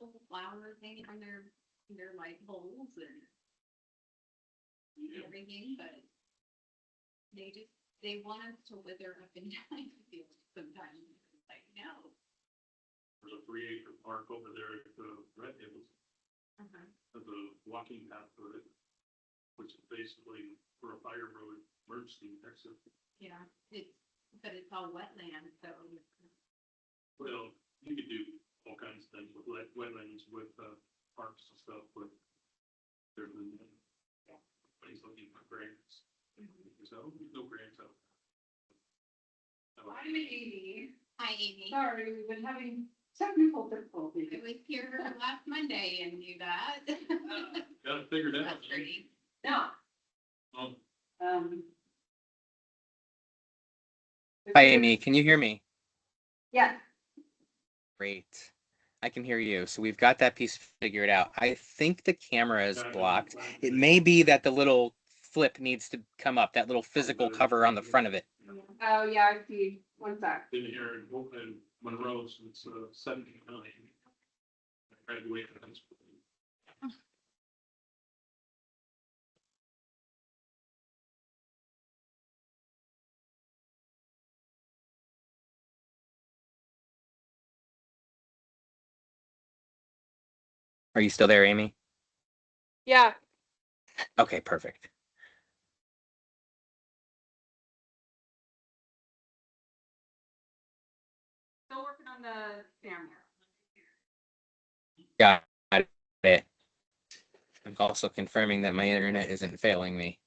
little flowers hanging on their light poles and everything, but they want us to wither up and die sometimes. It's like, no. There's a 3-acre park over there at the Red Hills. There's a walking path through it, which is basically for a fire road emergency exit. Yeah, but it's all wetland, so. Well, you could do all kinds of things with wetlands, with parks and stuff, but there's nobody's looking for grants. So no grants out. I'm Amy. Hi, Amy. Sorry, we've been having technical difficulties. I was here last Monday and knew that. Got it figured out. Frustrating. No. Oh, Um. Hi, Amy. Can you hear me? Yeah. Great. I can hear you. So we've got that piece figured out. I think the camera is blocked. It may be that the little flip needs to come up, that little physical cover on the front of it. Oh, yeah, I see. One sec. been here in Monroe since 79. I graduated high school. Are you still there, Amy? Yeah. Okay, perfect. Still working on the camera. Got it. I'm also confirming that my internet isn't failing me.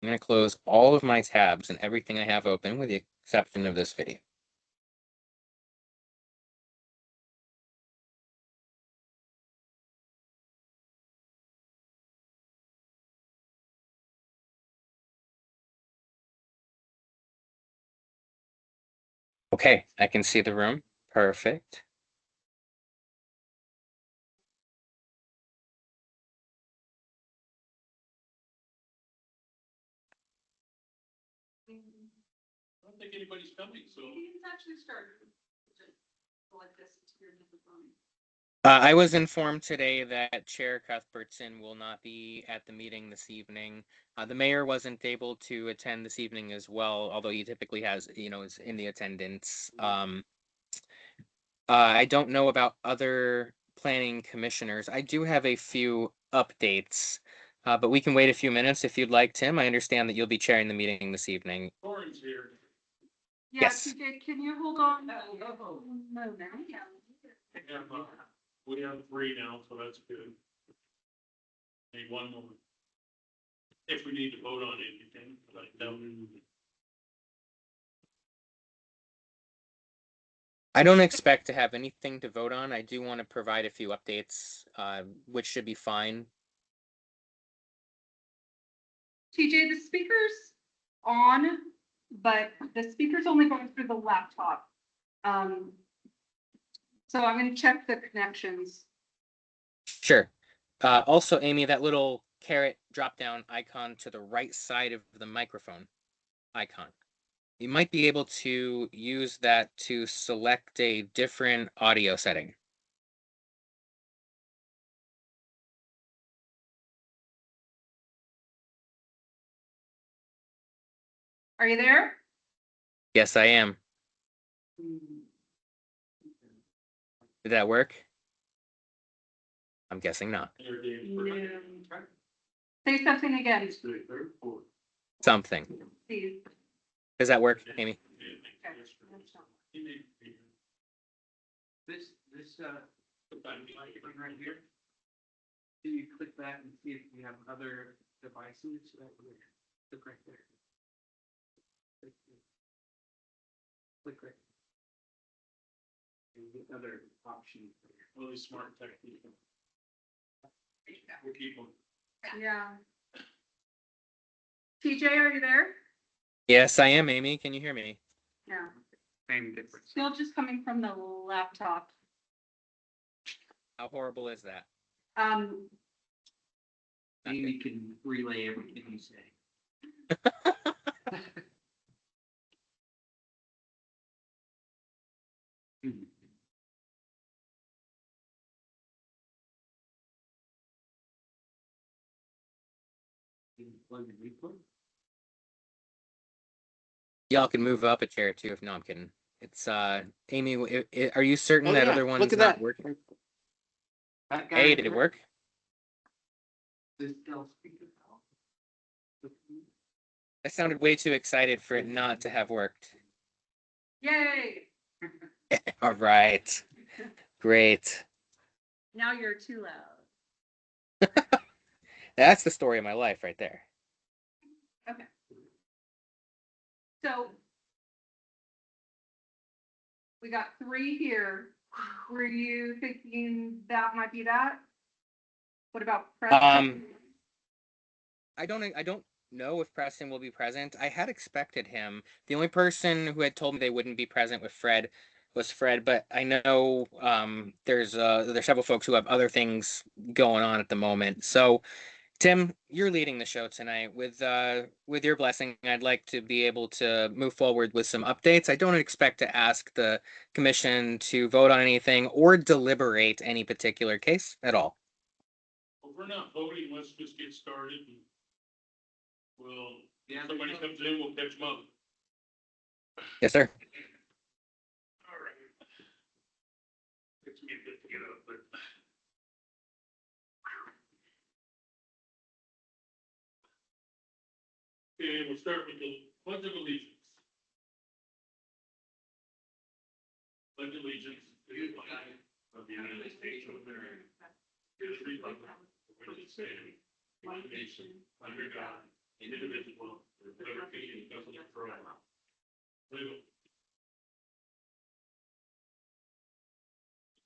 I'm going to close all of my tabs and everything I have open with the exception of this video. Okay, I can see the room. Perfect. I don't think anybody's coming, so. Meeting's actually started. Just like this to your phone. I was informed today that Chair Cuthbertson will not be at the meeting this evening. The mayor wasn't able to attend this evening as well, although he typically has, is in the attendance. I don't know about other planning commissioners. I do have a few updates, but we can wait a few minutes if you'd like, Tim. I understand that you'll be chairing the meeting this evening. Orange here. Yeah, Yes. TJ, can you hold on? No, We have 3 now, so that's good. Need 1 more. If we need to vote on it, you can, but I don't. I don't expect to have anything to vote on. I do want to provide a few updates, which should be fine. TJ, the speaker's on, but the speaker's only going through the laptop. So I'm gonna check the connections. Sure. Also, Amy, that little caret drop-down icon to the right side of the microphone icon. You might be able to use that to select a different audio setting. Are you there? Yes, I am. Did that work? I'm guessing not. Say something again, Something. please. Does that work, Amy? This right here. Do you click that and see if you have other devices? Click right there. Click right. And get other options. Really smart tech people. We'll keep them. Yeah. TJ, are you there? Yes, I am, Amy. Can you hear me? Yeah. Same difference. Still just coming from the laptop. How horrible is that? Amy can relay everything you say. plug and replug. Y'all can move up a chair too. If no, I'm kidding. It's Amy. Are you certain Oh, that yeah, other look one's at not that. working? That guy Hey, right did it there, work? this Dell speaker. I sounded way too excited for it not to have worked. Yay! All right, great. Now you're too loud. That's the story of my life right there. So we got 3 here. Were you thinking that might be that? What about Preston? I don't know if Preston will be present. I had expected him. The only person who had told me they wouldn't be present with Fred was Fred, but I know there's several folks who have other things going on at the moment. So Tim, you're leading the show tonight. With your blessing, I'd like to be able to move forward with some updates. I don't expect to ask the commission to vote on anything or deliberate any particular case at all. If we're not voting, let's just get started. And we'll, Yeah, somebody comes in, we'll catch them up. Yes, sir. All right. It's me to get up, but. Okay, we'll start with the Pledge of Allegiance. Pledge allegiance to the flag of the United States of America, to the republic for which it stands, one nation, under God, indivisible, with liberty and justice for all. Live.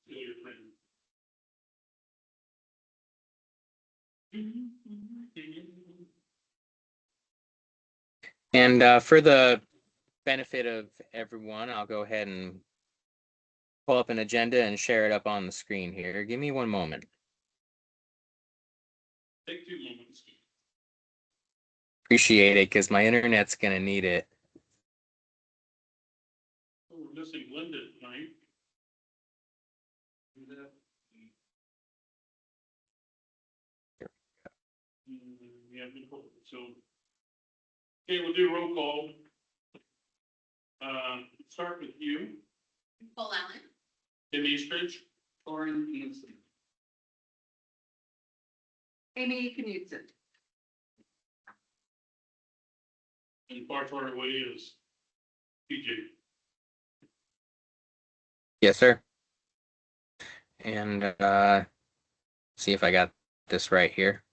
Feel your plan. And for the benefit of everyone, I'll go ahead and pull up an agenda and share it up on the screen here. Give me one moment. Take 2 moments. Appreciate it, because my internet's gonna need it. Oh, we're missing Linda tonight. Yeah, Nicole, so. Okay, we'll do roll call. Start with you, Nicole Allen. Tim Eastridge, Lauren Hanson. Amy Knudsen. and far, far away is PJ. Yes, sir. And see if I got this right here.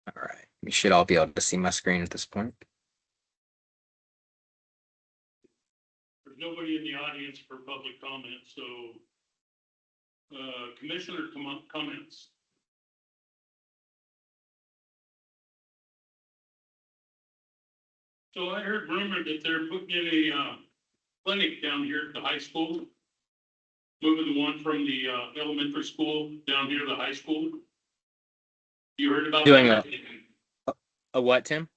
All right. You should all be able to see my screen at this point. There's nobody in the audience for public comment, so. Commissioner comments. So I heard rumor that they're putting in a clinic down here at the high school. Moving the one from the elementary school down here to the high school. You heard about Doing that? A what, Tim?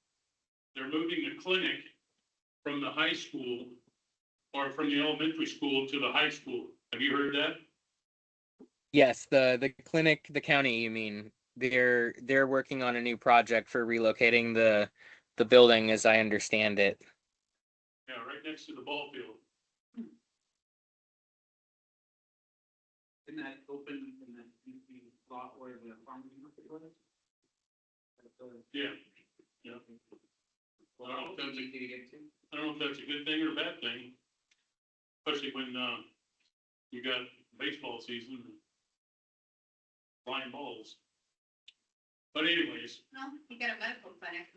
They're moving the clinic from the high school or from the elementary school to the high school. Have you heard that? Yes, the clinic, the county, you mean. They're working on a new project for relocating the building, as I understand it. Yeah, right next to the ball field. Isn't that open in that lot where the farming market was? Yeah. Yeah. Well, I don't know if that's Easy to get to. I don't know if that's a good thing or a bad thing. Especially when, you got baseball season. Flying balls. But anyways, No, you got a medical clinic.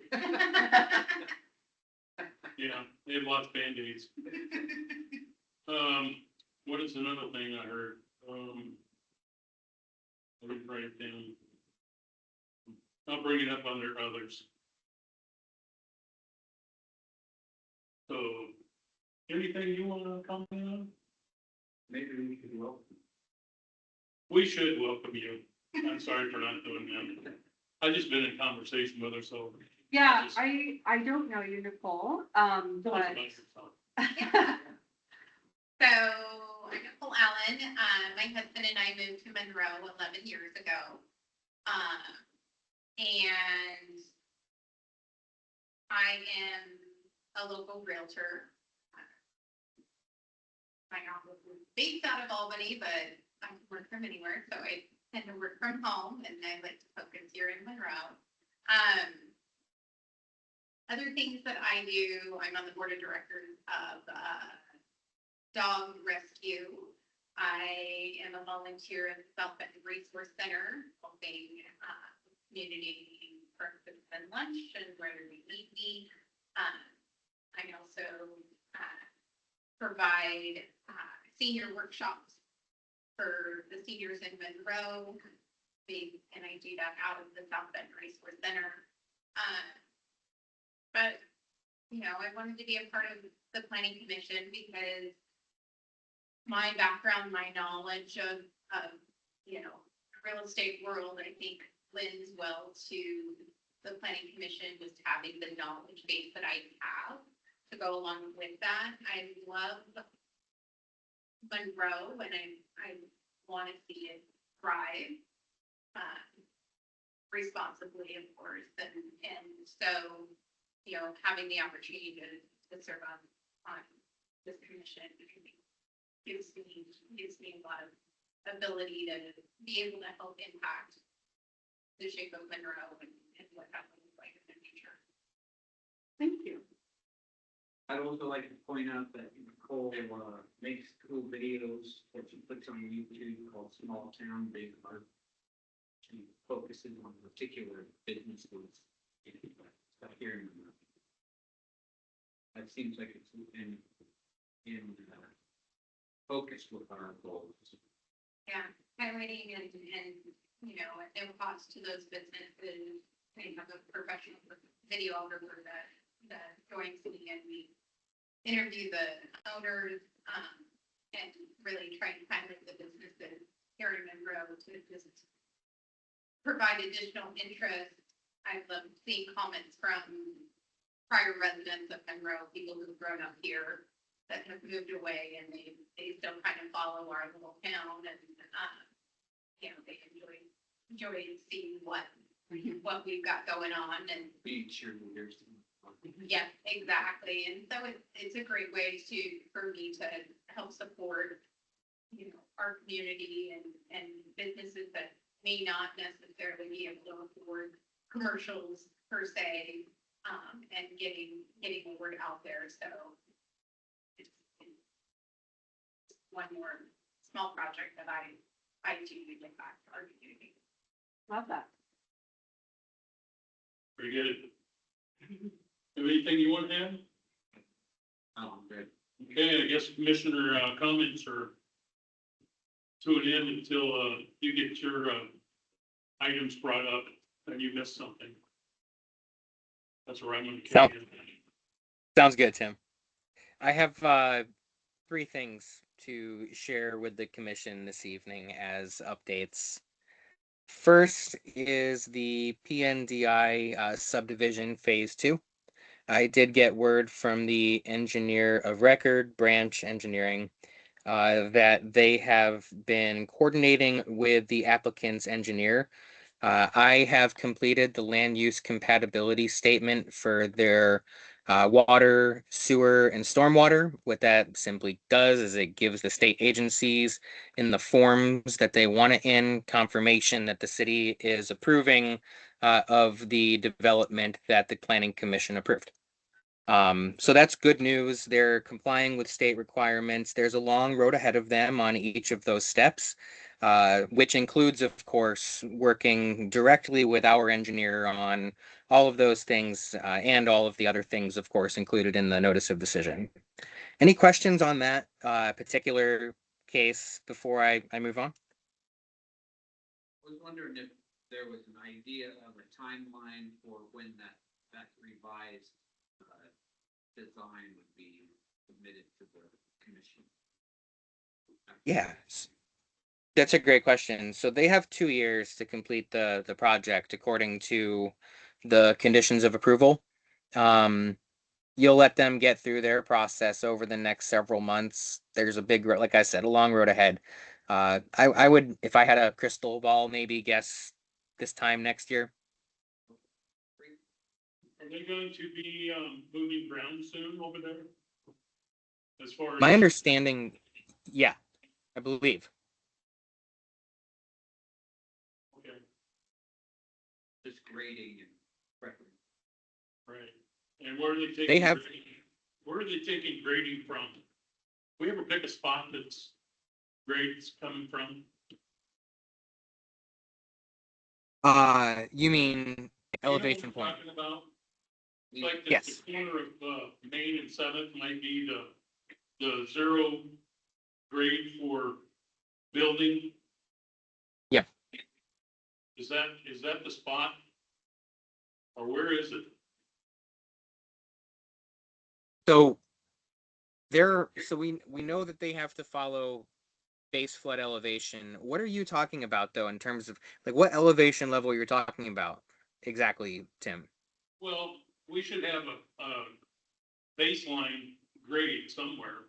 yeah, they have lots of Band-Aids. What is another thing I heard? I didn't write it down. I'll bring it up under others. So, anything you wanna comment on? Maybe we could welcome. We should welcome you. I'm sorry for not doing that. I just been in conversation with her, so. Yeah, I don't know you, Nicole, Tell us but about yourself. Yeah. So I know Nicole Allen. My husband and I moved to Monroe 11 years ago. And I am a local realtor. My office is based out of Albany, but I can work from anywhere, so I tend to work from home, and I like to focus here in Monroe. Other things that I do, I'm on the board of directors of Dog Rescue. I am a volunteer at the South Bend Resource Center, helping community breakfast and lunch and where we eat. I also provide senior workshops for the seniors in Monroe. And I do that out of the South Bend Resource Center. But, you know, I wanted to be a part of the planning commission because my background, my knowledge of you know, real estate world, I think lends well to the planning commission, just having the knowledge base that I have to go along with that. I love Monroe and I want to see it thrive responsibly, of course. And so, you know, having the opportunity to serve on this commission gives me a lot of ability to be able to help impact the shape of Monroe and what that looks like in the future. Thank you. I'd also like to point out that Nicole makes cool videos that she puts on YouTube called Small Town Big Heart. She focuses on particular businesses here in Monroe. That seems like it's in focus with our goals. Yeah, highlighting and, you know, at no cost to those businesses. They have a professional videographer that joins me and we interview the owners and really try and highlight the businesses here in Monroe to just provide additional interest. I love seeing comments from prior residents of Monroe, people who've grown up here that have moved away and they still kind of follow our little town and, you know, they enjoy seeing what we've got going on and. Being cheerleaders. Yes, exactly. And so it's a great way for me to help support, you know, our community and businesses that may not necessarily be able to afford commercials per se, and getting the word out there. So it's one more small project that I do to give back to our community. Love that. Very good. Have anything you want to add? Oh, good. Okay, I guess commissioner comments are to an end until you get your items brought up and you missed something. That's where I'm going to carry it. Sounds good, Tim. I have 3 things to share with the commission this evening as updates. First is the PNDI subdivision phase 2. I did get word from the engineer of record, Branch Engineering, that they have been coordinating with the applicant's engineer. I have completed the land use compatibility statement for their water, sewer, and stormwater. What that simply does is it gives the state agencies in the forms that they want it in confirmation that the city is approving of the development that the planning commission approved. So that's good news. They're complying with state requirements. There's a long road ahead of them on each of those steps, which includes, of course, working directly with our engineer on all of those things and all of the other things, of course, included in the notice of decision. Any questions on that particular case before I move on? I was wondering if there was an idea of a timeline for when that revised design would be submitted to the commission. Yeah, that's a great question. So they have 2 years to complete the project according to the conditions of approval. you'll let them get through their process over the next several months. There's a big, like I said, a long road ahead. I would, if I had a crystal ball, maybe guess this time next year. Are they going to be, moving ground soon over there? As far as. My understanding, yeah, I believe. Okay, Just grading and prepping. right. And where are they taking? They have- grading? Where are they taking grading from? We ever pick a spot that's grades coming from? You mean You know elevation what I'm point? talking about? It's like the Yes. corner of, Main and Seventh might be the zero grade for building. Yeah. Is that the spot? Or where is it? So we know that they have to follow base flood elevation. What are you talking about though, in terms of like what elevation level you're talking about exactly, Tim? Well, we should have a baseline grade somewhere,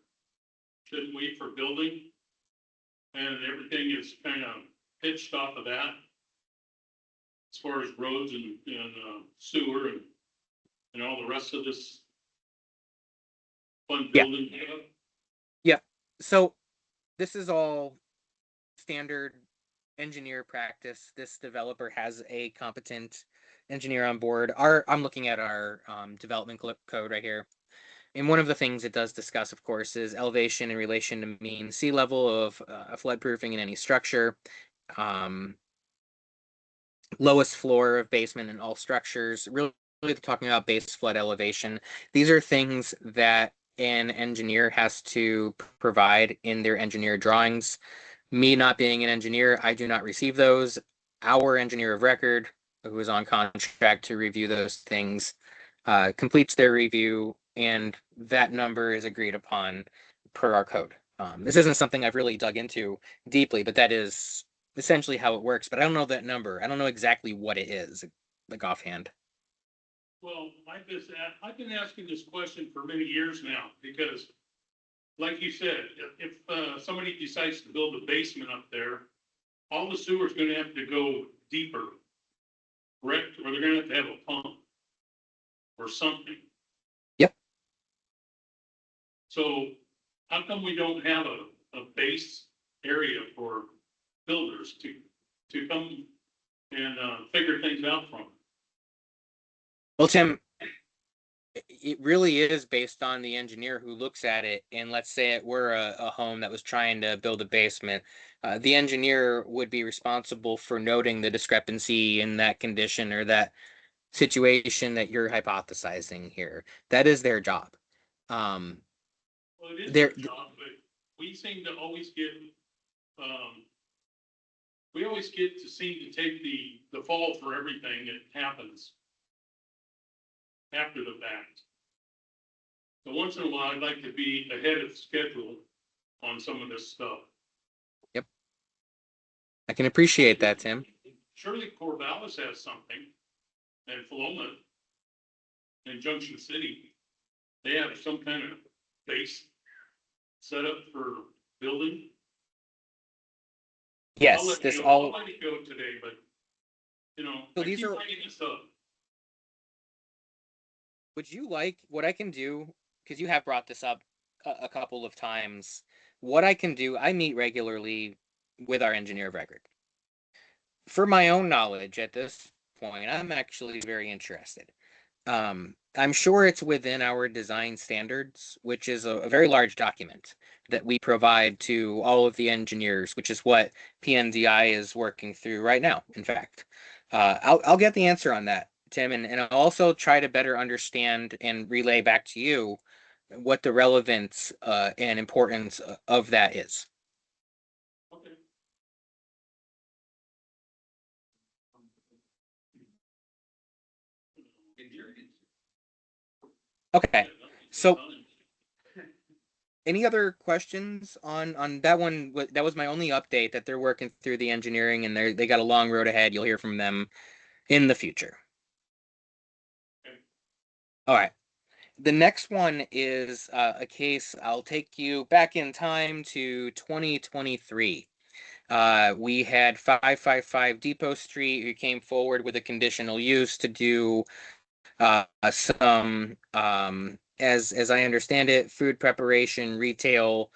shouldn't we, for building? And everything is kind of pitched off of that. As far as roads and sewer and all the rest of this fun Yeah. building stuff. So this is all standard engineer practice. This developer has a competent engineer on board. I'm looking at our development code right here. And one of the things it does discuss, of course, is elevation in relation to mean sea level of flood proofing in any structure, lowest floor of basement in all structures. Really talking about base flood elevation. These are things that an engineer has to provide in their engineer drawings. Me not being an engineer, I do not receive those. Our engineer of record, who is on contract to review those things, completes their review, and that number is agreed upon per our code. This isn't something I've really dug into deeply, but that is essentially how it works. But I don't know that number. I don't know exactly what it is, like offhand. Well, I've been asking this question for many years now, because like you said, if somebody decides to build a basement up there, all the sewer's gonna have to go deeper. Correct, or they're gonna have to have a pump. Or something. Yep. So how come we don't have a base area for builders to come and figure things out from? Well, Tim, it really is based on the engineer who looks at it. And let's say it were a home that was trying to build a basement. The engineer would be responsible for noting the discrepancy in that condition or that situation that you're hypothesizing here. That is their job. Well, it is There- their job, but we seem to always get, we always get to seem to take the fall for everything that happens after the fact. So once in a while, I'd like to be ahead of schedule on some of this stuff. I can appreciate that, Tim. Surely Corvallis has something, and Paloma, and Junction City, they have some kind of base set up for building. I'll Yes, let this you- all. I'll let it go today, but, So I these keep are- bringing this up. Would you like what I can do? Because you have brought this up a couple of times. What I can do, I meet regularly with our engineer of record. For my own knowledge at this point, I'm actually very interested. I'm sure it's within our design standards, which is a very large document that we provide to all of the engineers, which is what PNDI is working through right now. In fact, I'll get the answer on that, Tim, and I'll also try to better understand and relay back to you what the relevance and importance of that is. Okay. Okay. So- Any other questions on that one? That was my only update, that they're working through the engineering and they got a long road ahead. You'll hear from them in the future. Okay. All right. The next one is a case, I'll take you back in time to 2023. We had 555 Depot Street, who came forward with a conditional use to do some, as I understand it, food preparation, retail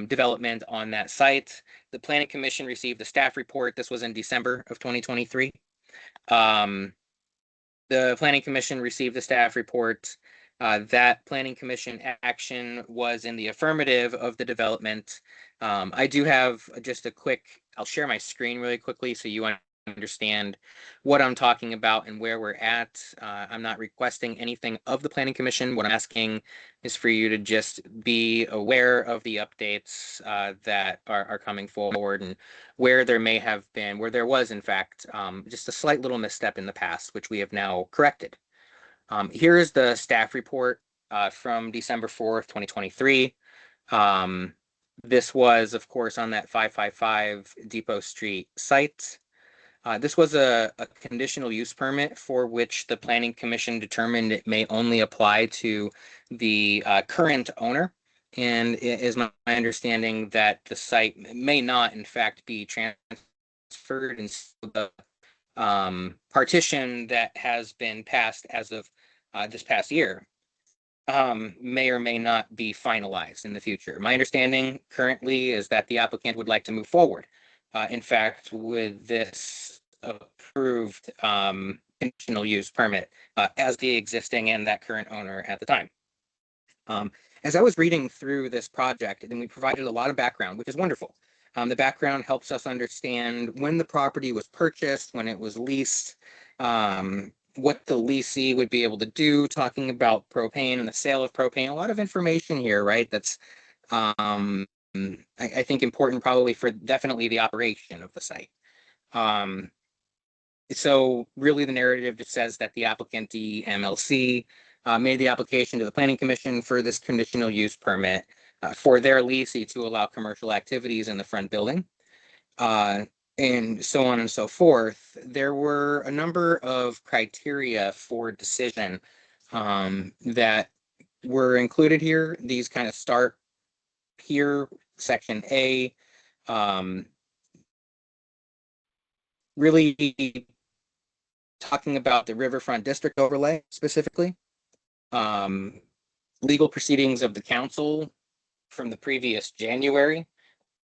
development on that site. The Planning Commission received the staff report. This was in December of 2023. The Planning Commission received the staff report. That Planning Commission action was in the affirmative of the development. I do have just a quick, I'll share my screen really quickly so you understand what I'm talking about and where we're at. I'm not requesting anything of the Planning Commission. What I'm asking is for you to just be aware of the updates that are coming forward and where there may have been, where there was in fact just a slight little misstep in the past, which we have now corrected. Here is the staff report from December 4th, 2023. This was, of course, on that 555 Depot Street site. This was a conditional use permit for which the Planning Commission determined it may only apply to the current owner. And it is my understanding that the site may not, in fact, be transferred, and the partition that has been passed as of this past year may or may not be finalized in the future. My understanding currently is that the applicant would like to move forward. In fact, with this approved conditional use permit as the existing and that current owner at the time. As I was reading through this project, then we provided a lot of background, which is wonderful. The background helps us understand when the property was purchased, when it was leased, what the leasee would be able to do, talking about propane and the sale of propane. A lot of information here, right? That's I think important probably for definitely the operation of the site. So really the narrative just says that the applicant DMLC made the application to the Planning Commission for this conditional use permit for their leasee to allow commercial activities in the front building. And so on and so forth. There were a number of criteria for decision that were included here. These kind of start here, section A, really talking about the Riverfront District overlay specifically, legal proceedings of the council from the previous January,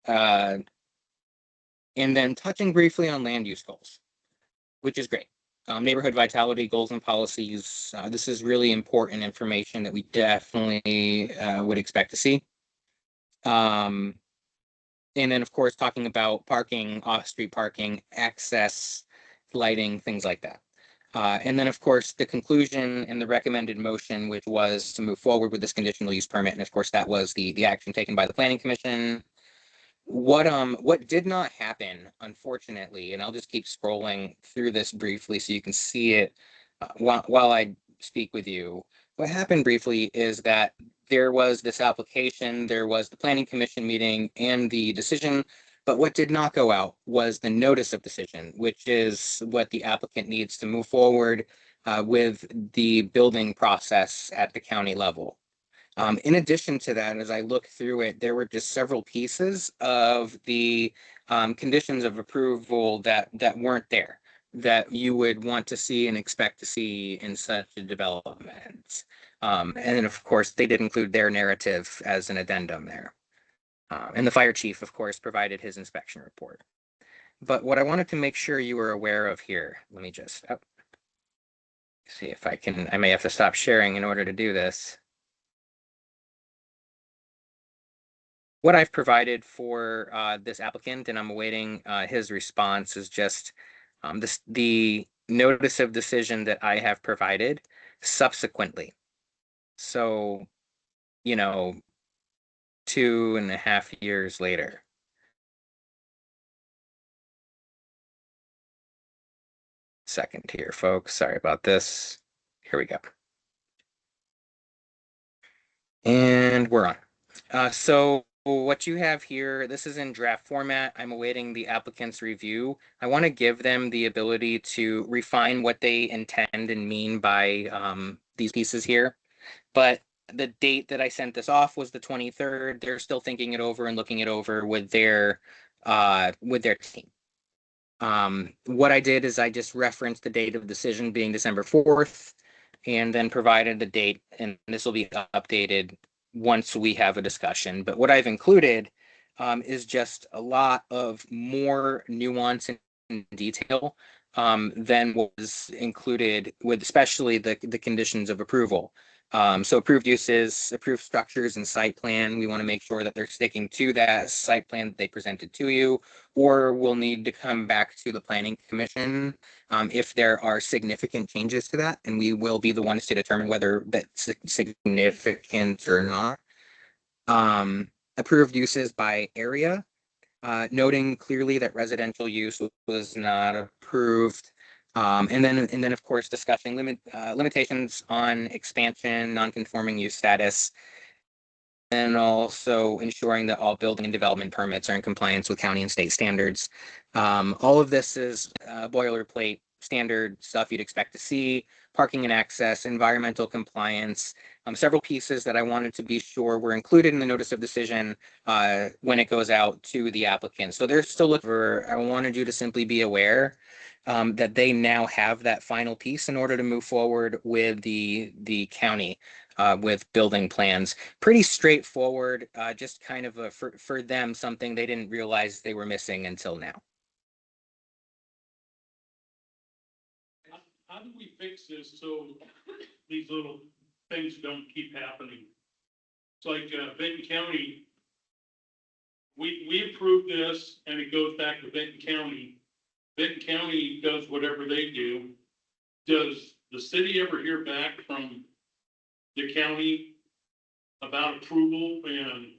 and then touching briefly on land use goals, which is great. Neighborhood vitality goals and policies. This is really important information that we definitely would expect to see. And then, of course, talking about parking, off-street parking, access, lighting, things like that. And then, of course, the conclusion and the recommended motion, which was to move forward with this conditional use permit. And of course, that was the action taken by the Planning Commission. What did not happen, unfortunately, and I'll just keep scrolling through this briefly so you can see it while I speak with you. What happened briefly is that there was this application, there was the Planning Commission meeting and the decision, but what did not go out was the notice of decision, which is what the applicant needs to move forward with the building process at the county level. In addition to that, as I look through it, there were just several pieces of the conditions of approval that weren't there, that you would want to see and expect to see in such a development. And then, of course, they did include their narrative as an addendum there. And the fire chief, of course, provided his inspection report. But what I wanted to make sure you were aware of here, let me just see if I can, I may have to stop sharing in order to do this. What I've provided for this applicant, and I'm awaiting his response, is just the notice of decision that I have provided subsequently. So, 2.5 years later. Second here, folks. Sorry about this. Here we go. And we're on. So what you have here, this is in draft format. I'm awaiting the applicant's review. I want to give them the ability to refine what they intend and mean by these pieces here. but the date that I sent this off was the 23rd. They're still thinking it over and looking it over with their team. What I did is I just referenced the date of decision being December 4th, and then provided the date, and this will be updated once we have a discussion. But what I've included is just a lot of more nuance and detail than was included with especially the conditions of approval. So approved uses, approved structures and site plan, we want to make sure that they're sticking to that site plan that they presented to you, or we'll need to come back to the planning commission if there are significant changes to that, and we will be the ones to determine whether that's significant or not. Approved uses by area, noting clearly that residential use was not approved. And then of course discussing limitations on expansion, non-conforming use status, and also ensuring that all building and development permits are in compliance with county and state standards. All of this is boilerplate standard stuff you'd expect to see: parking and access, environmental compliance, several pieces that I wanted to be sure were included in the notice of decision when it goes out to the applicant. So they're still looking for, I wanted you to simply be aware that they now have that final piece in order to move forward with the county with building plans. Pretty straightforward, just kind of for them, something they didn't realize they were missing until now. How do we fix this so these little things don't keep happening? It's like Benton County, we approve this and it goes back to Benton County. Benton County does whatever they do. Does the city ever hear back from the county about approval and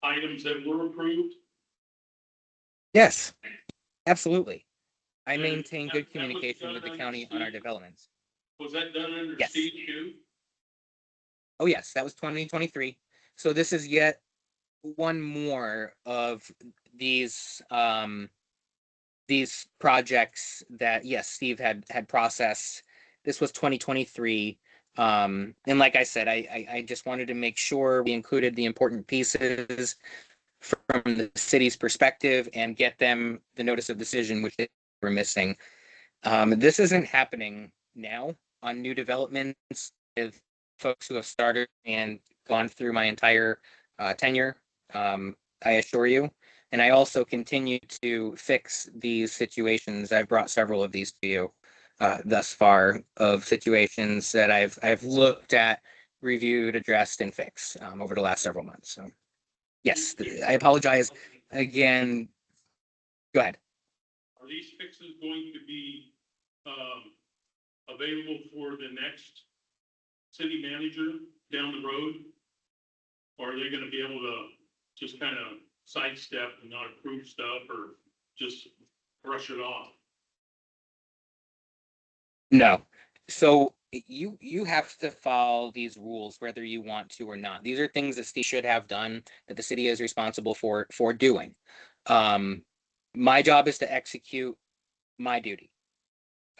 items that were approved? Yes, absolutely. I And maintain that- good that was communication done with the under county on our Steve? developments. Was that done under Yes. Steve too? Oh, yes, that was 2023. So this is yet one more of these projects that, yes, Steve had processed. This was 2023. And like I said, I just wanted to make sure we included the important pieces from the city's perspective and get them the notice of decision, which they were missing. This isn't happening now on new developments with folks who have started and gone through my entire tenure. I assure you. And I also continue to fix these situations. I've brought several of these to you thus far, of situations that I've looked at, reviewed, addressed, and fixed over the last several months. So yes, I apologize again. Go ahead. Are these fixes going to be available for the next city manager down the road? Or are they gonna be able to just kind of sidestep and not approve stuff, or just brush it off? No. So you have to follow these rules whether you want to or not. These are things that Steve should have done, that the city is responsible for doing. My job is to execute my duty.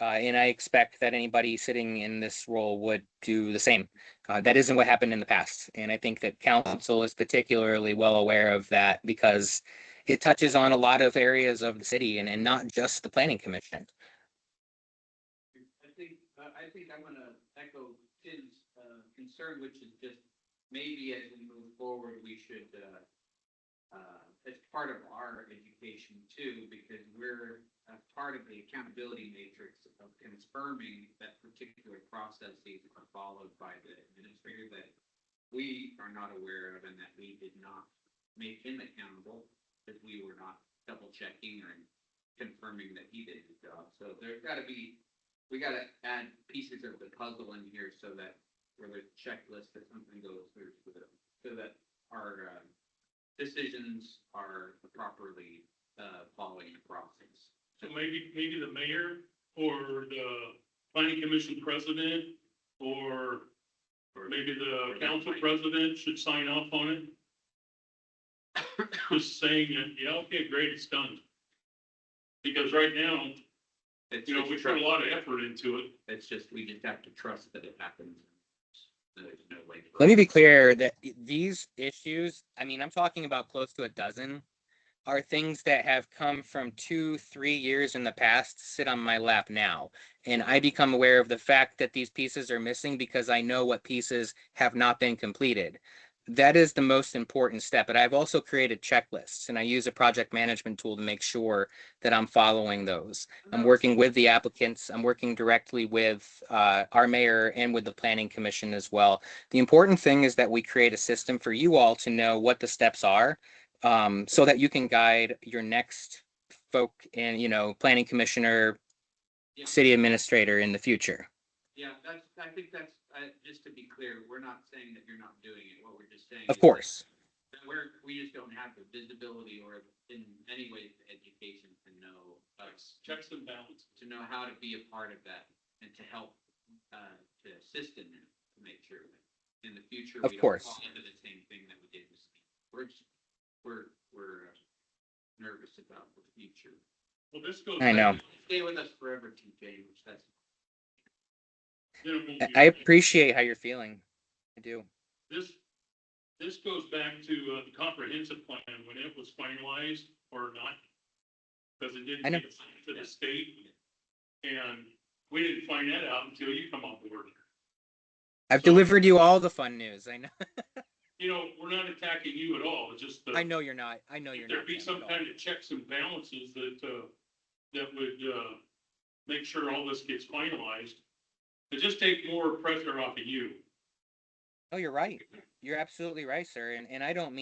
And I expect that anybody sitting in this role would do the same. That isn't what happened in the past. And I think that council is particularly well aware of that, because it touches on a lot of areas of the city and not just the planning commission. I think I'm gonna echo Tim's concern, which is just maybe as we move forward, we should, as part of our education too, because we're a part of the accountability matrix of confirming that particular processes are followed by the administrator that we are not aware of and that we did not make him accountable, that we were not double checking or confirming that he did his job. So there's gotta be, we gotta add pieces of the puzzle in here so that where there's a checklist that something goes through so that our decisions are properly following the process. So maybe the mayor or the planning commission president or maybe the council president should sign off on it. Just saying that, yeah, okay, great, it's done. Because right now, It's you know, just we put a lot of effort into it. It's just, we just have to trust that it happens. there's no way. Let me be clear that these issues, I mean, I'm talking about close to a dozen, are things that have come from 2-3 years in the past sit on my lap now. And I become aware of the fact that these pieces are missing because I know what pieces have not been completed. That is the most important step. But I've also created checklists and I use a project management tool to make sure that I'm following those. I'm working with the applicants. I'm working directly with our mayor and with the planning commission as well. The important thing is that we create a system for you all to know what the steps are, so that you can guide your next folk and, planning commissioner, Yeah. city administrator in the future. Yeah, I think that's, just to be clear, we're not saying that you're not doing it. What we're just saying. Of is course. that we just don't have the visibility or in any way the education to know, Checks and balances. to know how to be a part of that and to help, to assist in that, to make sure that in the future. Of we course. don't fall into the same thing that we did with Steve. We're nervous about the future. Well, this goes. I know. Stay with us forever, TJ, which that's. I appreciate how you're feeling. I do. This goes back to the comprehensive plan when it was finalized or not. Because it I know. didn't get sent to the state. And we didn't find that out until you come on board. I've So- delivered you all the fun news. I know. We're not attacking you at all. It's just. I know you're not. I know you're There not. be Ken, some at all. kind of checks and balances that would make sure all this gets finalized. To just take more pressure off of you. Oh, you're right. You're absolutely right, sir. And I don't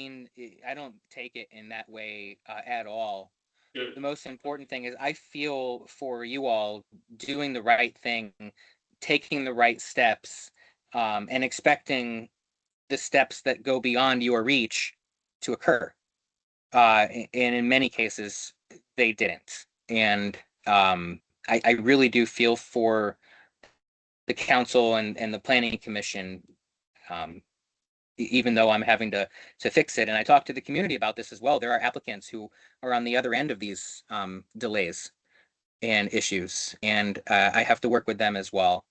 take it in that way at all. Good. The most important thing is I feel for you all doing the right thing, taking the right steps, and expecting the steps that go beyond your reach to occur. And in many cases, they didn't. And I really do feel for the council and the planning commission, even though I'm having to fix it. And I talked to the community about this as well. There are applicants who are on the other end of these delays and issues, and I have to work with them as well.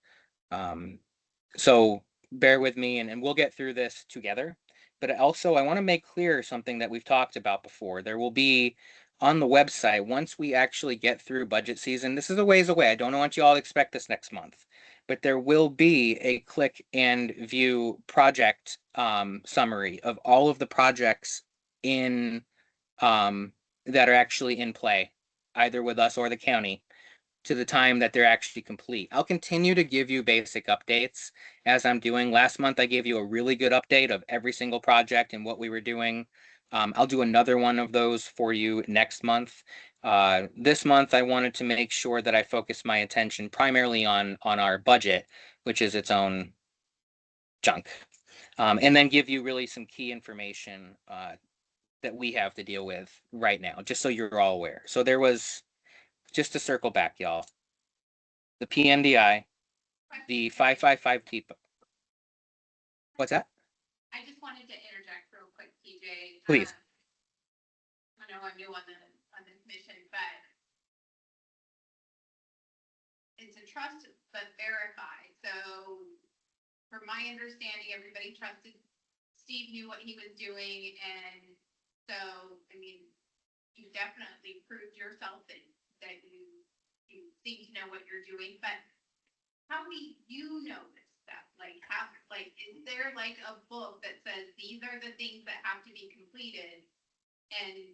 So bear with me, and we'll get through this together. But also, I want to make clear something that we've talked about before. There will be on the website, once we actually get through budget season, this is a ways away. I don't want you all to expect this next month, but there will be a click and view project summary of all of the projects in that are actually in play, either with us or the county, to the time that they're actually complete. I'll continue to give you basic updates as I'm doing. Last month, I gave you a really good update of every single project and what we were doing. I'll do another one of those for you next month. This month, I wanted to make sure that I focus my attention primarily on our budget, which is its own chunk, and then give you really some key information that we have to deal with right now, just so you're all aware. So there was, just to circle back, y'all, the PNDI, the 555 depot. What's that? I just wanted to interject real quick, TJ. Please. I know I'm new on the commission, but it's a trust but verify. So from my understanding, everybody trusted Steve knew what he was doing. And so, I mean, you definitely proved yourself that you seem to know what you're doing, but how do you know this stuff? Is there like a book that says these are the things that have to be completed? And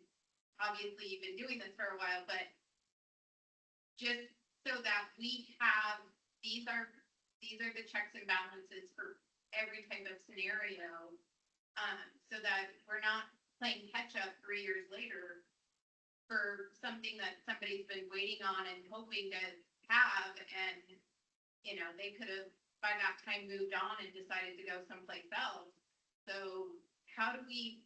obviously you've been doing this for a while, but just so that we have, these are the checks and balances for every type of scenario. So that we're not playing catch up 3 years later for something that somebody's been waiting on and hoping to have, and they could have by that time moved on and decided to go someplace else. So how do we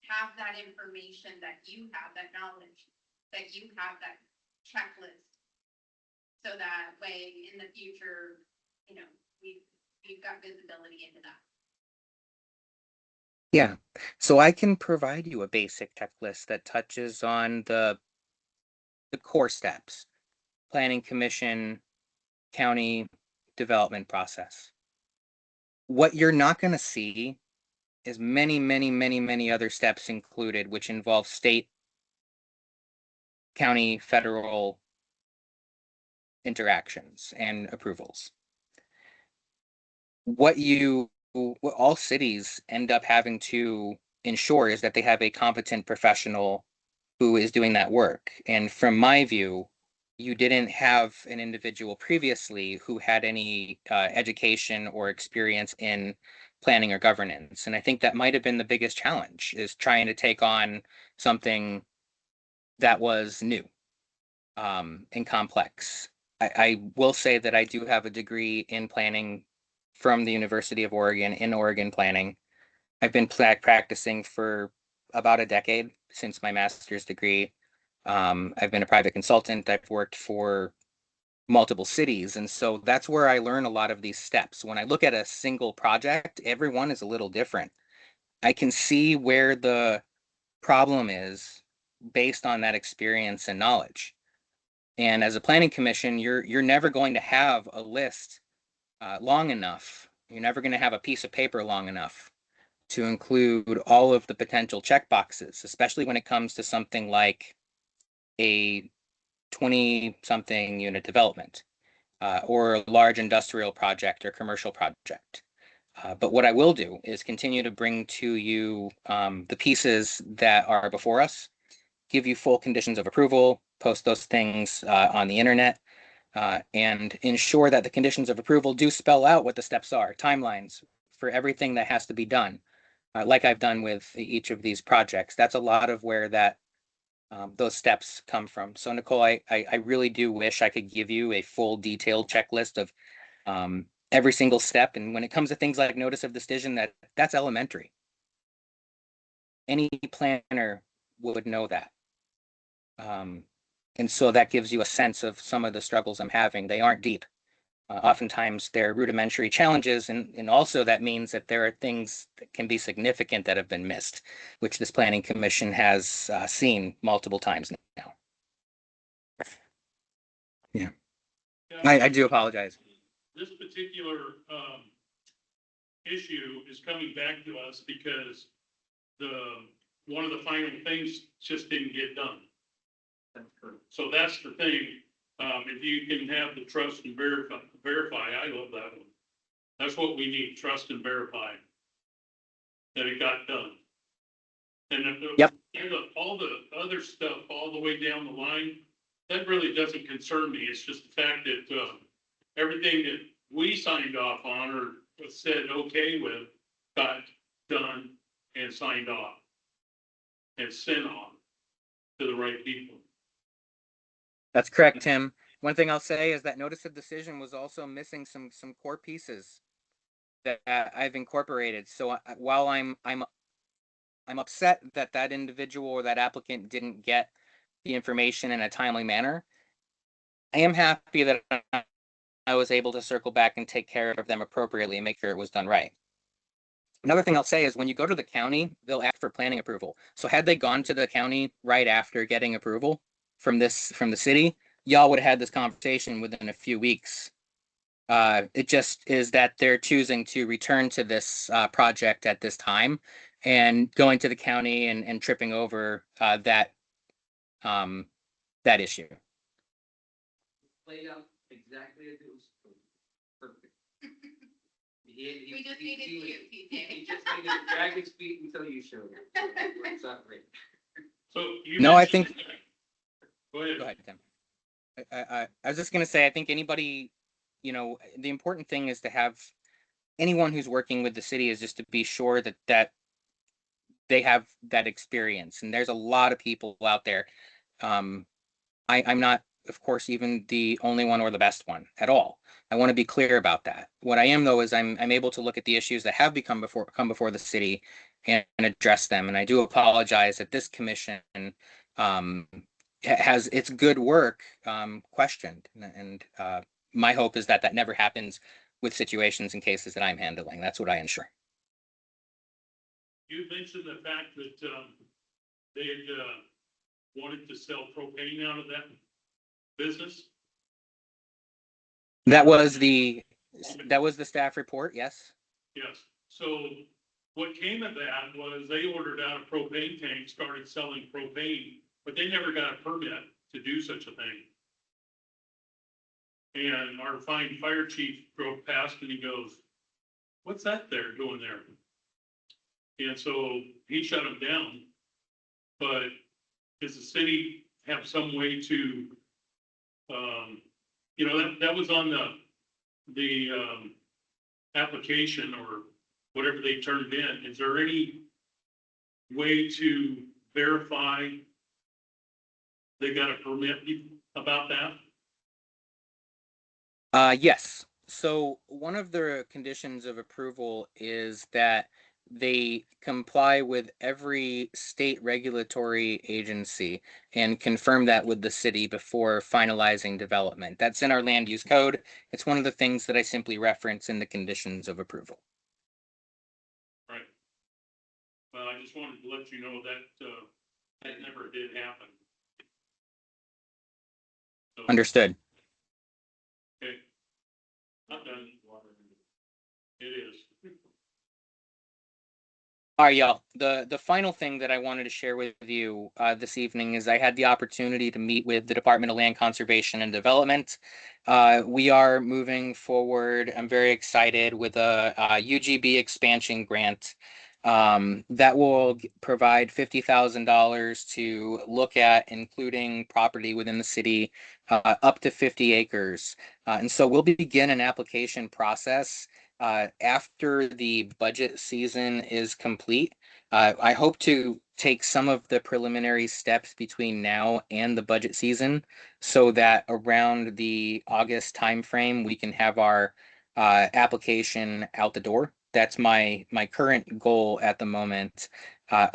have that information, that you have that knowledge, that you have that checklist, so that way in the future, we've got visibility into that. Yeah. So I can provide you a basic checklist that touches on the core steps: planning commission, county development process. What you're not going to see is many, many, many, many other steps included, which involve state, county, federal interactions and approvals. What all cities end up having to ensure is that they have a competent professional who is doing that work. And from my view, you didn't have an individual previously who had any education or experience in planning or governance. And I think that might have been the biggest challenge, is trying to take on something that was new and complex. I will say that I do have a degree in planning from the University of Oregon in Oregon planning. I've been practicing for about a decade since my master's degree. I've been a private consultant. I've worked for multiple cities. And so that's where I learn a lot of these steps. When I look at a single project, every one is a little different. I can see where the problem is based on that experience and knowledge. And as a planning commission, you're never going to have a list long enough. You're never going to have a piece of paper long enough to include all of the potential checkboxes, especially when it comes to something like a 20-something unit development or a large industrial project or commercial project. But what I will do is continue to bring to you the pieces that are before us, give you full conditions of approval, post those things on the internet, and ensure that the conditions of approval do spell out what the steps are, timelines for everything that has to be done, like I've done with each of these projects. That's a lot of where that those steps come from. So Nicole, I really do wish I could give you a full detailed checklist of every single step. And when it comes to things like notice of decision, that's elementary. Any planner would know that. And so that gives you a sense of some of the struggles I'm having. They aren't deep. Oftentimes they're rudimentary challenges. And also that means that there are things that can be significant that have been missed, which this planning commission has seen multiple times now. Yeah, I do apologize. This particular issue is coming back to us because one of the final things just didn't get done. That's correct. So that's the thing. If you can have the trust and verify, I love that one. That's what we need, trust and verify that it got done. And Yep. All the other stuff, all the way down the line, that really doesn't concern me. It's just the fact that everything that we signed off on or said okay with got done and signed off and sent on to the right people. That's correct, Tim. One thing I'll say is that notice of decision was also missing some core pieces that I've incorporated. So while I'm upset that that individual or that applicant didn't get the information in a timely manner, I am happy that I was able to circle back and take care of them appropriately and make sure it was done right. Another thing I'll say is when you go to the county, they'll ask for planning approval. So had they gone to the county right after getting approval from the city, y'all would have had this conversation within a few weeks. It just is that they're choosing to return to this project at this time and going to the county and tripping over that issue. Played out exactly as it was supposed to. Perfect. We just needed you, He TJ. just needed to drag his feet until you showed up. So it works out great. So you. No, I mentioned- think- Go ahead. Go ahead, Tim. I was just going to say, I think anybody, the important thing is to have anyone who's working with the city is just to be sure that they have that experience. And there's a lot of people out there. I'm not, of course, even the only one or the best one at all. I want to be clear about that. What I am, though, is I'm able to look at the issues that have come before the city and address them. And I do apologize that this commission has its good work questioned. And my hope is that never happens with situations and cases that I'm handling. That's what I ensure. You mentioned the fact that they had wanted to sell propane out of that business. That was the staff report, yes. Yes, so what came of that was they ordered out a propane tank, started selling propane, but they never got a permit to do such a thing. And our fine fire chief drove past and he goes, "What's that they're doing there?" And so he shut them down. But does the city have some way to, that was on the application or whatever they turned in. Is there any way to verify they got a permit about that? Yes. So one of the conditions of approval is that they comply with every state regulatory agency and confirm that with the city before finalizing development. That's in our land use code. It's one of the things that I simply reference in the conditions of approval. Right. Well, I just wanted to let you know that, that never did happen. So, Understood. okay, not done. It is. All right, y'all. The final thing that I wanted to share with you this evening is I had the opportunity to meet with the Department of Land Conservation and Development. We are moving forward. I'm very excited with a UGB expansion grant that will provide $50,000 to look at including property within the city up to 50 acres. And so we'll begin an application process after the budget season is complete. I hope to take some of the preliminary steps between now and the budget season so that around the August timeframe, we can have our application out the door. That's my current goal at the moment.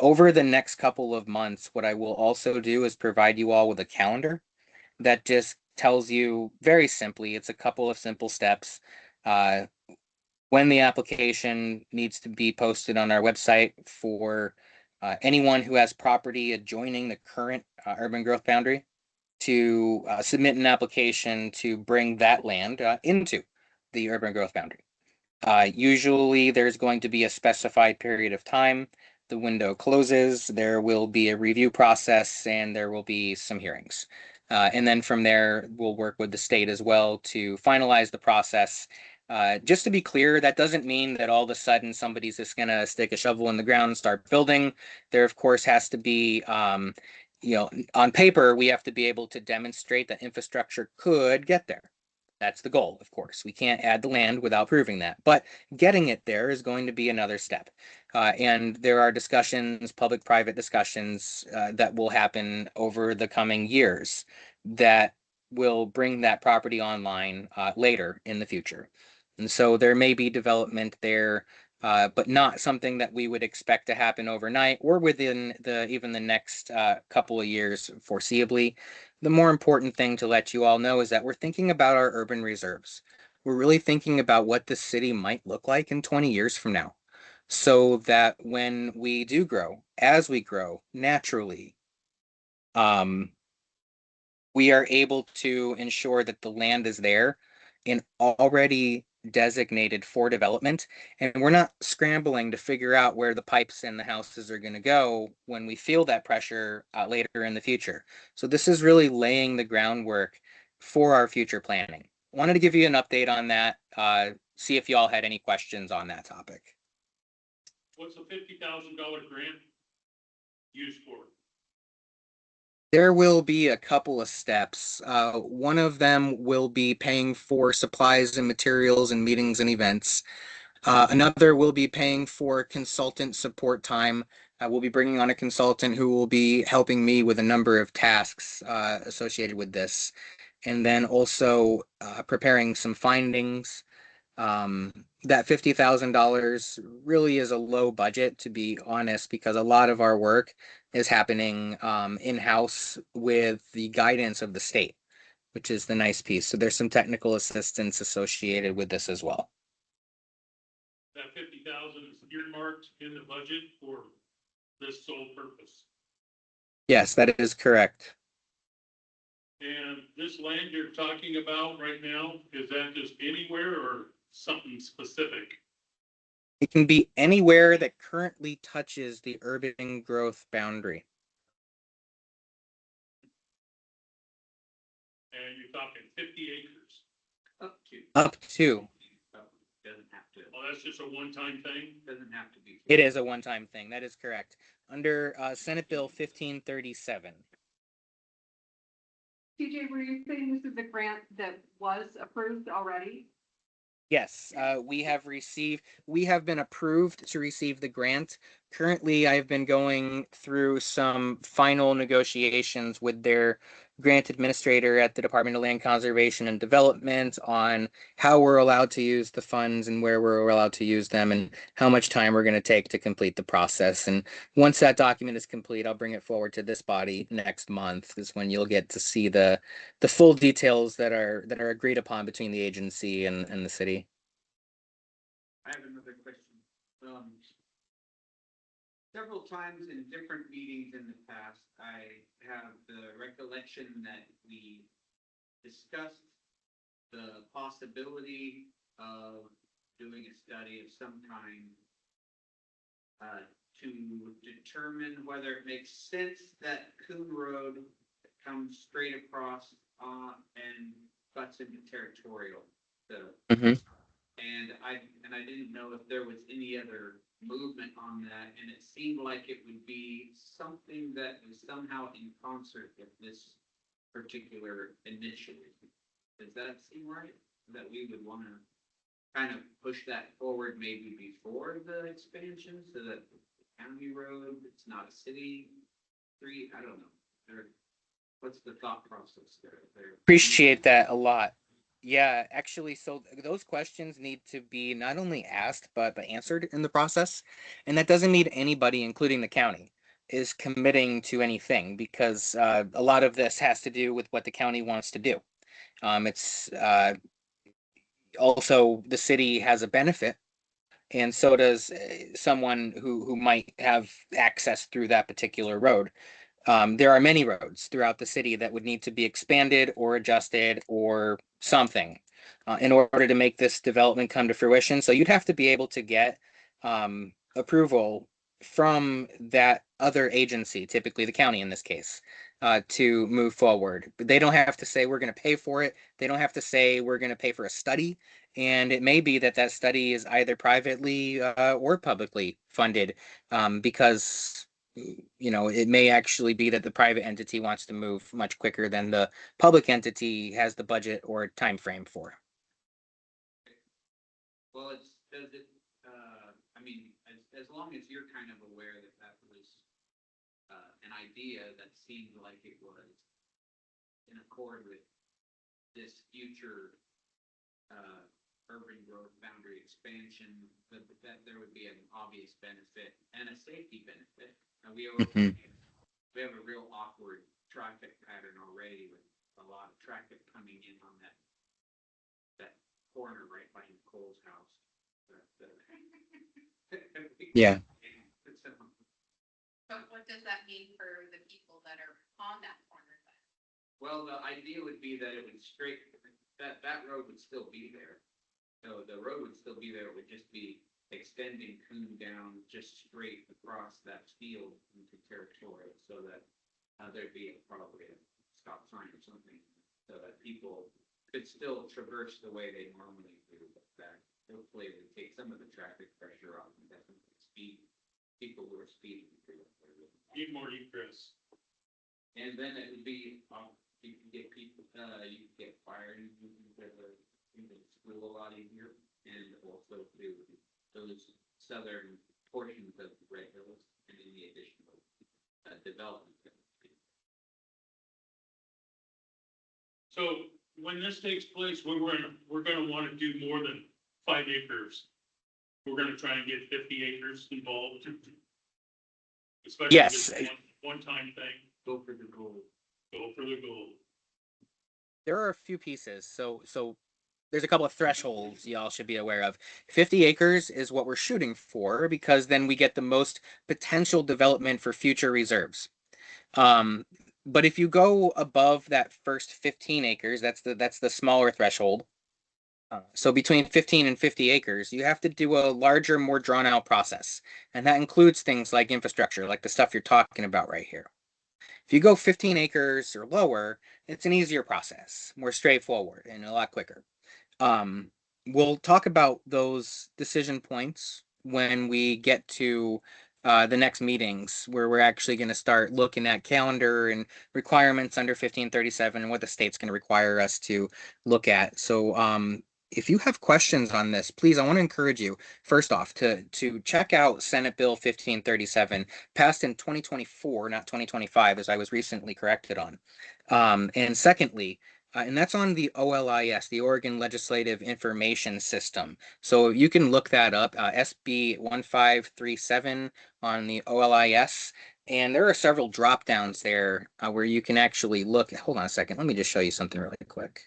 Over the next couple of months, what I will also do is provide you all with a calendar that just tells you very simply, it's a couple of simple steps. When the application needs to be posted on our website for anyone who has property adjoining the current urban growth boundary to submit an application to bring that land into the urban growth boundary. Usually there's going to be a specified period of time. The window closes, there will be a review process, and there will be some hearings. And then from there, we'll work with the state as well to finalize the process. Just to be clear, that doesn't mean that all of a sudden somebody's just going to stick a shovel in the ground and start building. There, of course, has to be, on paper, we have to be able to demonstrate that infrastructure could get there. That's the goal, of course. We can't add the land without proving that, but getting it there is going to be another step. And there are discussions, public-private discussions that will happen over the coming years that will bring that property online later in the future. And so there may be development there, but not something that we would expect to happen overnight or within even the next couple of years foreseeably. The more important thing to let you all know is that we're thinking about our urban reserves. We're really thinking about what the city might look like in 20 years from now, so that when we do grow, as we grow naturally, we are able to ensure that the land is there and already designated for development. And we're not scrambling to figure out where the pipes and the houses are going to go when we feel that pressure later in the future. So this is really laying the groundwork for our future planning. Wanted to give you an update on that. See if y'all had any questions on that topic. What's the $50,000 grant used for? There will be a couple of steps. One of them will be paying for supplies and materials and meetings and events. Another will be paying for consultant support time. We'll be bringing on a consultant who will be helping me with a number of tasks associated with this. And then also preparing some findings. That $50,000 really is a low budget, to be honest, because a lot of our work is happening in-house with the guidance of the state, which is the nice piece. So there's some technical assistance associated with this as well. That 50,000 is earmarked in the budget for this sole purpose. Yes, that is correct. And this land you're talking about right now, is that just anywhere or something specific? It can be anywhere that currently touches the urban growth boundary. And you're talking 50 acres. Up to. Up to. Doesn't have to, Well, that's just a one-time thing. doesn't have to be. It is a one-time thing. That is correct. Under Senate Bill 1537. TJ, were you saying this is a grant that was approved already? Yes, we have been approved to receive the grant. Currently, I've been going through some final negotiations with their grant administrator at the Department of Land Conservation and Development on how we're allowed to use the funds and where we're allowed to use them and how much time we're going to take to complete the process. And once that document is complete, I'll bring it forward to this body next month, is when you'll get to see the full details that are agreed upon between the agency and the city. I have another question. Several times in different meetings in the past, I have the recollection that we discussed the possibility of doing a study of some kind to determine whether it makes sense that Coon Road comes straight across and butts into territorial. Mhm. And I didn't know if there was any other movement on that, and it seemed like it would be something that is somehow in concert with this particular initiative. Does that seem right? That we would want to kind of push that forward maybe before the expansion so that the county road, it's not a city street, I don't know. What's the thought process there? Appreciate that a lot. Yeah, actually, so those questions need to be not only asked but answered in the process, and that doesn't mean anybody, including the county, is committing to anything, because a lot of this has to do with what the county wants to do. It's also the city has a benefit, and so does someone who might have access through that particular road. There are many roads throughout the city that would need to be expanded or adjusted or something in order to make this development come to fruition. So you'd have to be able to get approval from that other agency, typically the county in this case, to move forward. But they don't have to say we're going to pay for it. They don't have to say we're going to pay for a study. And it may be that that study is either privately or publicly funded, because it may actually be that the private entity wants to move much quicker than the public entity has the budget or time frame for. Well, does it, I mean, as long as you're kind of aware that that was an idea that seemed like it was in accord with this future urban growth boundary expansion, that there would be an obvious benefit and a safety benefit. We have a real awkward traffic pattern already with a lot of traffic coming in on that corner right by Nicole's house. Yeah. So what does that mean for the people that are on that corner then? Well, the idea would be that it would that road would still be there. So the road would still be there. It would just be extending Coon down just straight across that field into territorial, so that there'd be probably a stop sign or something, so that people could still traverse the way they normally do. But that hopefully it would take some of the traffic pressure off and definitely speed people who are speeding through it. Need more egress. And then it would be, you can get people, you can get fire into the school a lot easier, and also to those southern portions of the Red Hills and any additional development. So when this takes place, we're gonna want to do more than 5 acres. We're gonna try and get 50 acres involved. Especially Yes. this one-time thing. Go for the gold. Go for the gold. There are a few pieces. So there's a couple of thresholds y'all should be aware of. 50 acres is what we're shooting for, because then we get the most potential development for future reserves. But if you go above that first 15 acres, that's the smaller threshold. So between 15 and 50 acres, you have to do a larger, more drawn out process. And that includes things like infrastructure, like the stuff you're talking about right here. If you go 15 acres or lower, it's an easier process, more straightforward and a lot quicker. Um, we'll talk about those decision points when we get to the next meetings where we're actually going to start looking at calendar and requirements under 1537 and what the state's going to require us to look at. So if you have questions on this, please, I want to encourage you, first off, to check out Senate Bill 1537, passed in 2024, not 2025, as I was recently corrected on. And secondly, and that's on the OLIS, the Oregon Legislative Information System. So you can look that up, SB 1537 on the OLIS. And there are several drop downs there where you can actually look. Hold on a second. Let me just show you something really quick.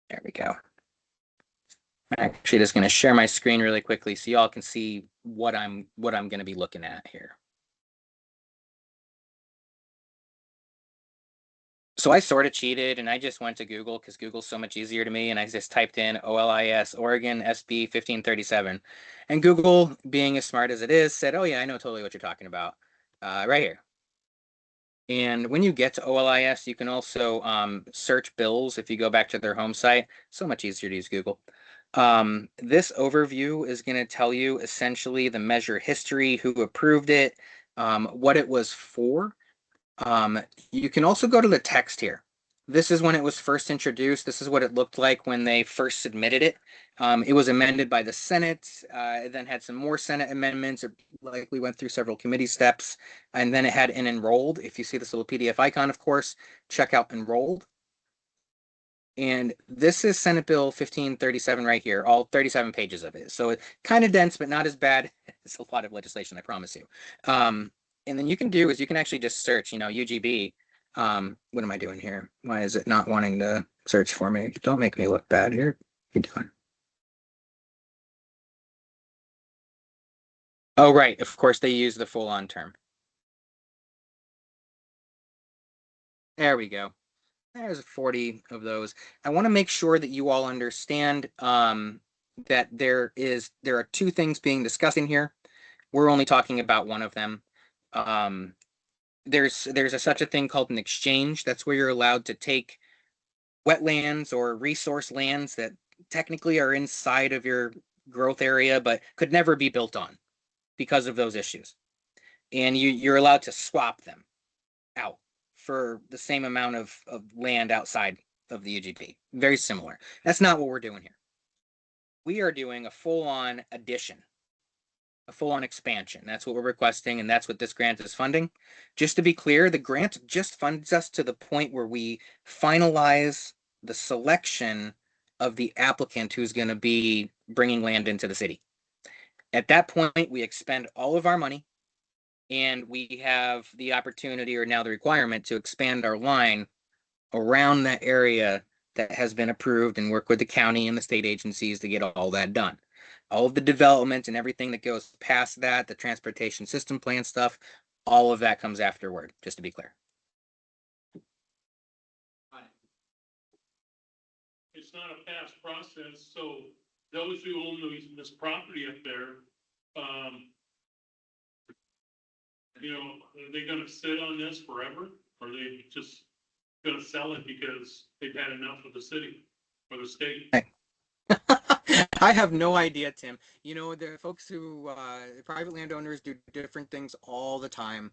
There we go. I'm actually just going to share my screen really quickly so y'all can see what I'm going to be looking at here. So I sort of cheated and I just went to Google because Google's so much easier to me. And I just typed in OLIS, Oregon SB 1537. And Google, being as smart as it is, said, oh yeah, I know totally what you're talking about right here. And when you get to OLIS, you can also search bills if you go back to their home site. So much easier to use Google. This overview is going to tell you essentially the measure history, who approved it, what it was for. You can also go to the text here. This is when it was first introduced. This is what it looked like when they first submitted it. It was amended by the Senate, then had some more Senate amendments. It likely went through several committee steps, and then it had an enrolled. If you see this little PDF icon, of course, check out enrolled. And this is Senate Bill 1537 right here, all 37 pages of it. So it's kind of dense, but not as bad as a lot of legislation, I promise you. And then you can do is you can actually just search, UGB. What am I doing here? Why is it not wanting to search for me? Don't make me look bad here. What are you doing? Oh, right. Of course, they use the full on term. There we go. There's 40 of those. I want to make sure that you all understand that there are two things being discussed in here. We're only talking about one of them. There's such a thing called an exchange. That's where you're allowed to take wetlands or resource lands that technically are inside of your growth area, but could never be built on because of those issues. And you're allowed to swap them out for the same amount of land outside of the UGB. Very similar. That's not what we're doing here. We are doing a full-on addition, a full-on expansion. That's what we're requesting, and that's what this grant is funding. Just to be clear, the grant just funds us to the point where we finalize the selection of the applicant who's going to be bringing land into the city. At that point, we expend all of our money, and we have the opportunity, or now the requirement, to expand our line around that area that has been approved and work with the county and the state agencies to get all that done. All of the development and everything that goes past that, the transportation system plan stuff, all of that comes afterward, just to be clear. It's not a fast process, so those who own this property up there, are they gonna sit on this forever? Or are they just gonna sell it because they've had enough of the city or the state? I have no idea, Tim. The folks who, private landowners do different things all the time.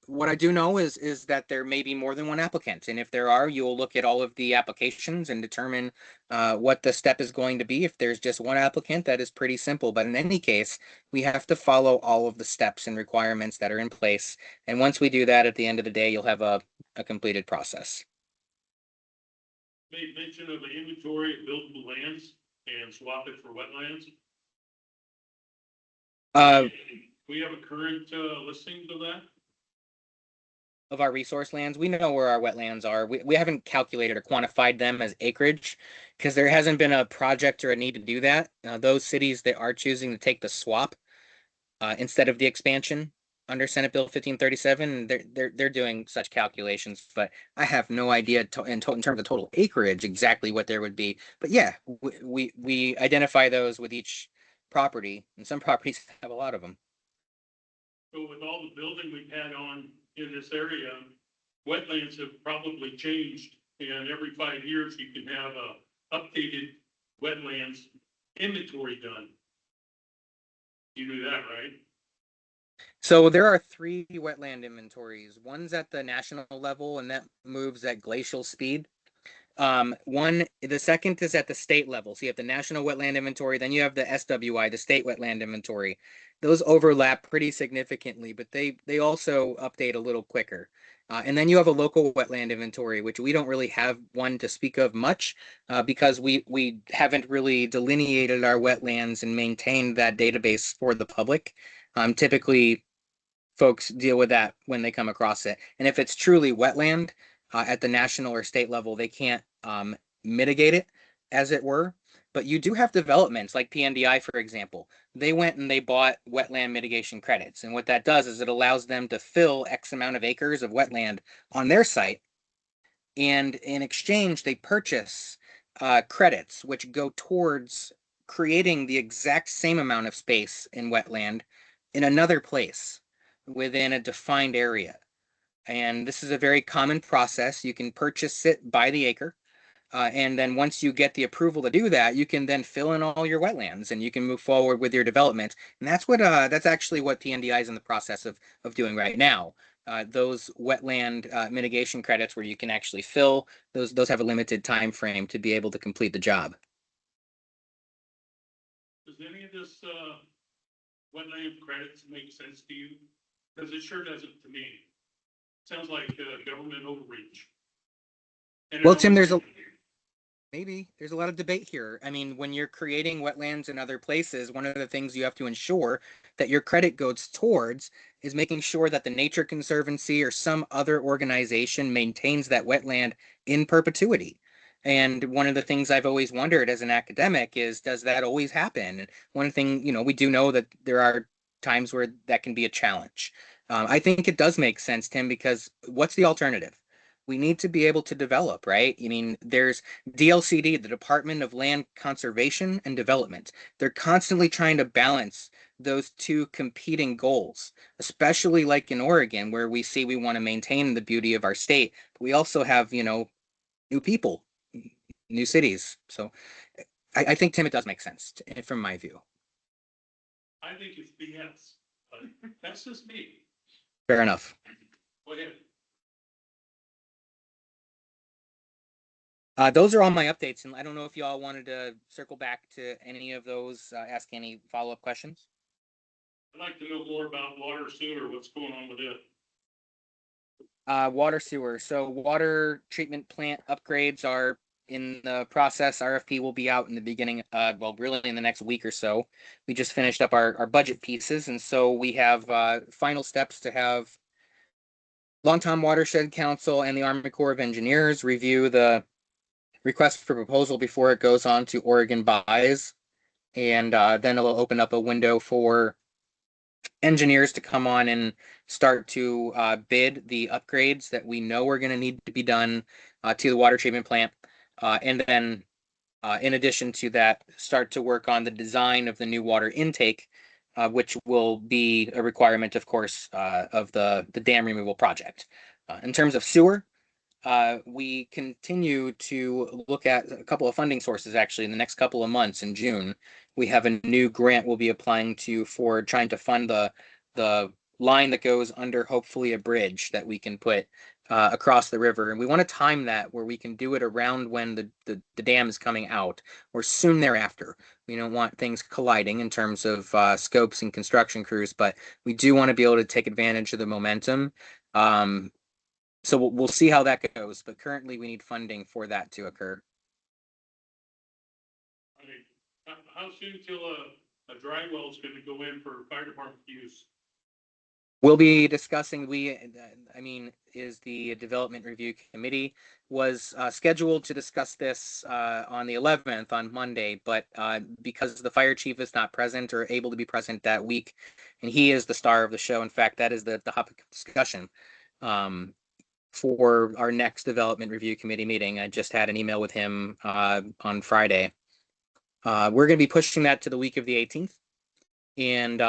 What I do know is that there may be more than one applicant. And if there are, you'll look at all of the applications and determine what the step is going to be. If there's just one applicant, that is pretty simple. But in any case, we have to follow all of the steps and requirements that are in place. And once we do that, at the end of the day, you'll have a completed process. Made mention of an inventory of buildable lands and swap it for wetlands. We have a current listing of that? Of our resource lands, we know where our wetlands are. We haven't calculated or quantified them as acreage because there hasn't been a project or a need to do that. Those cities that are choosing to take the swap instead of the expansion, under Senate Bill 1537. They're doing such calculations, but I have no idea in terms of total acreage exactly what there would be. But yeah, we identify those with each property, and some properties have a lot of them. So with all the building we've had on in this area, wetlands have probably changed. And every 5 years, you can have a updated wetlands inventory done. You knew that, right? So there are 3 wetland inventories. One's at the national level, and that moves at glacial speed. The second is at the state level. So you have the National Wetland Inventory, then you have the SWI, the State Wetland Inventory. Those overlap pretty significantly, but they also update a little quicker. And then you have a local wetland inventory, which we don't really have one to speak of much, because we haven't really delineated our wetlands and maintained that database for the public. Typically, folks deal with that when they come across it. And if it's truly wetland, at the national or state level, they can't mitigate it, as it were. But you do have developments like PNDI, for example. They went and they bought wetland mitigation credits. And what that does is it allows them to fill X amount of acres of wetland on their site. And in exchange, they purchase credits, which go towards creating the exact same amount of space in wetland in another place within a defined area. And this is a very common process. You can purchase it by the acre. And then once you get the approval to do that, you can then fill in all your wetlands and you can move forward with your development. And that's actually what PNDI is in the process of doing right now. Those wetland mitigation credits where you can actually fill, those have a limited time frame to be able to complete the job. Does any of this wetland credits make sense to you? Because it sure doesn't to me. Sounds like government overreach. And Well, Tim, there's a lot of debate here. I mean, when you're creating wetlands in other places, one of the things you have to ensure that your credit goes towards is making sure that the Nature Conservancy or some other organization maintains that wetland in perpetuity. And one of the things I've always wondered as an academic is, does that always happen? And one thing, we do know that there are times where that can be a challenge. I think it does make sense, Tim, because what's the alternative? We need to be able to develop, right? I mean, there's DLCD, the Department of Land Conservation and Development. They're constantly trying to balance those two competing goals, especially like in Oregon, where we see we want to maintain the beauty of our state, but we also have, new people, new cities. So I think, Tim, it does make sense from my view. I think it's BS, but that's just me. Fair enough. Go ahead. Those are all my updates, and I don't know if y'all wanted to circle back to any of those, ask any follow-up questions. I'd like to know more about water sewer, what's going on with it. Water sewer. So water treatment plant upgrades are in the process. RFP will be out in the beginning, really in the next week or so. We just finished up our budget pieces, and so we have final steps to have Longtime Watershed Council and the Army Corps of Engineers review the request for proposal before it goes on to Oregon buys. And then it'll open up a window for engineers to come on and start to bid the upgrades that we know are going to need to be done to the water treatment plant. And then in addition to that, start to work on the design of the new water intake, which will be a requirement, of course, of the dam removal project. In terms of sewer, we continue to look at a couple of funding sources actually in the next couple of months. In June, we have a new grant we'll be applying to for trying to fund the line that goes under hopefully a bridge that we can put across the river. And we want to time that where we can do it around when the dam is coming out or soon thereafter. We don't want things colliding in terms of scopes and construction crews, but we do want to be able to take advantage of the momentum. So we'll see how that goes, but currently we need funding for that to occur. I mean, how soon till a dry well is gonna go in for fire department use? We'll be discussing, is the Development Review Committee was scheduled to discuss this on the 11th, on Monday, but because the fire chief is not present or able to be present that week, and he is the star of the show, in fact, that is the topic of discussion for our next Development Review Committee meeting. I just had an email with him on Friday. We're going to be pushing that to the week of the 18th. And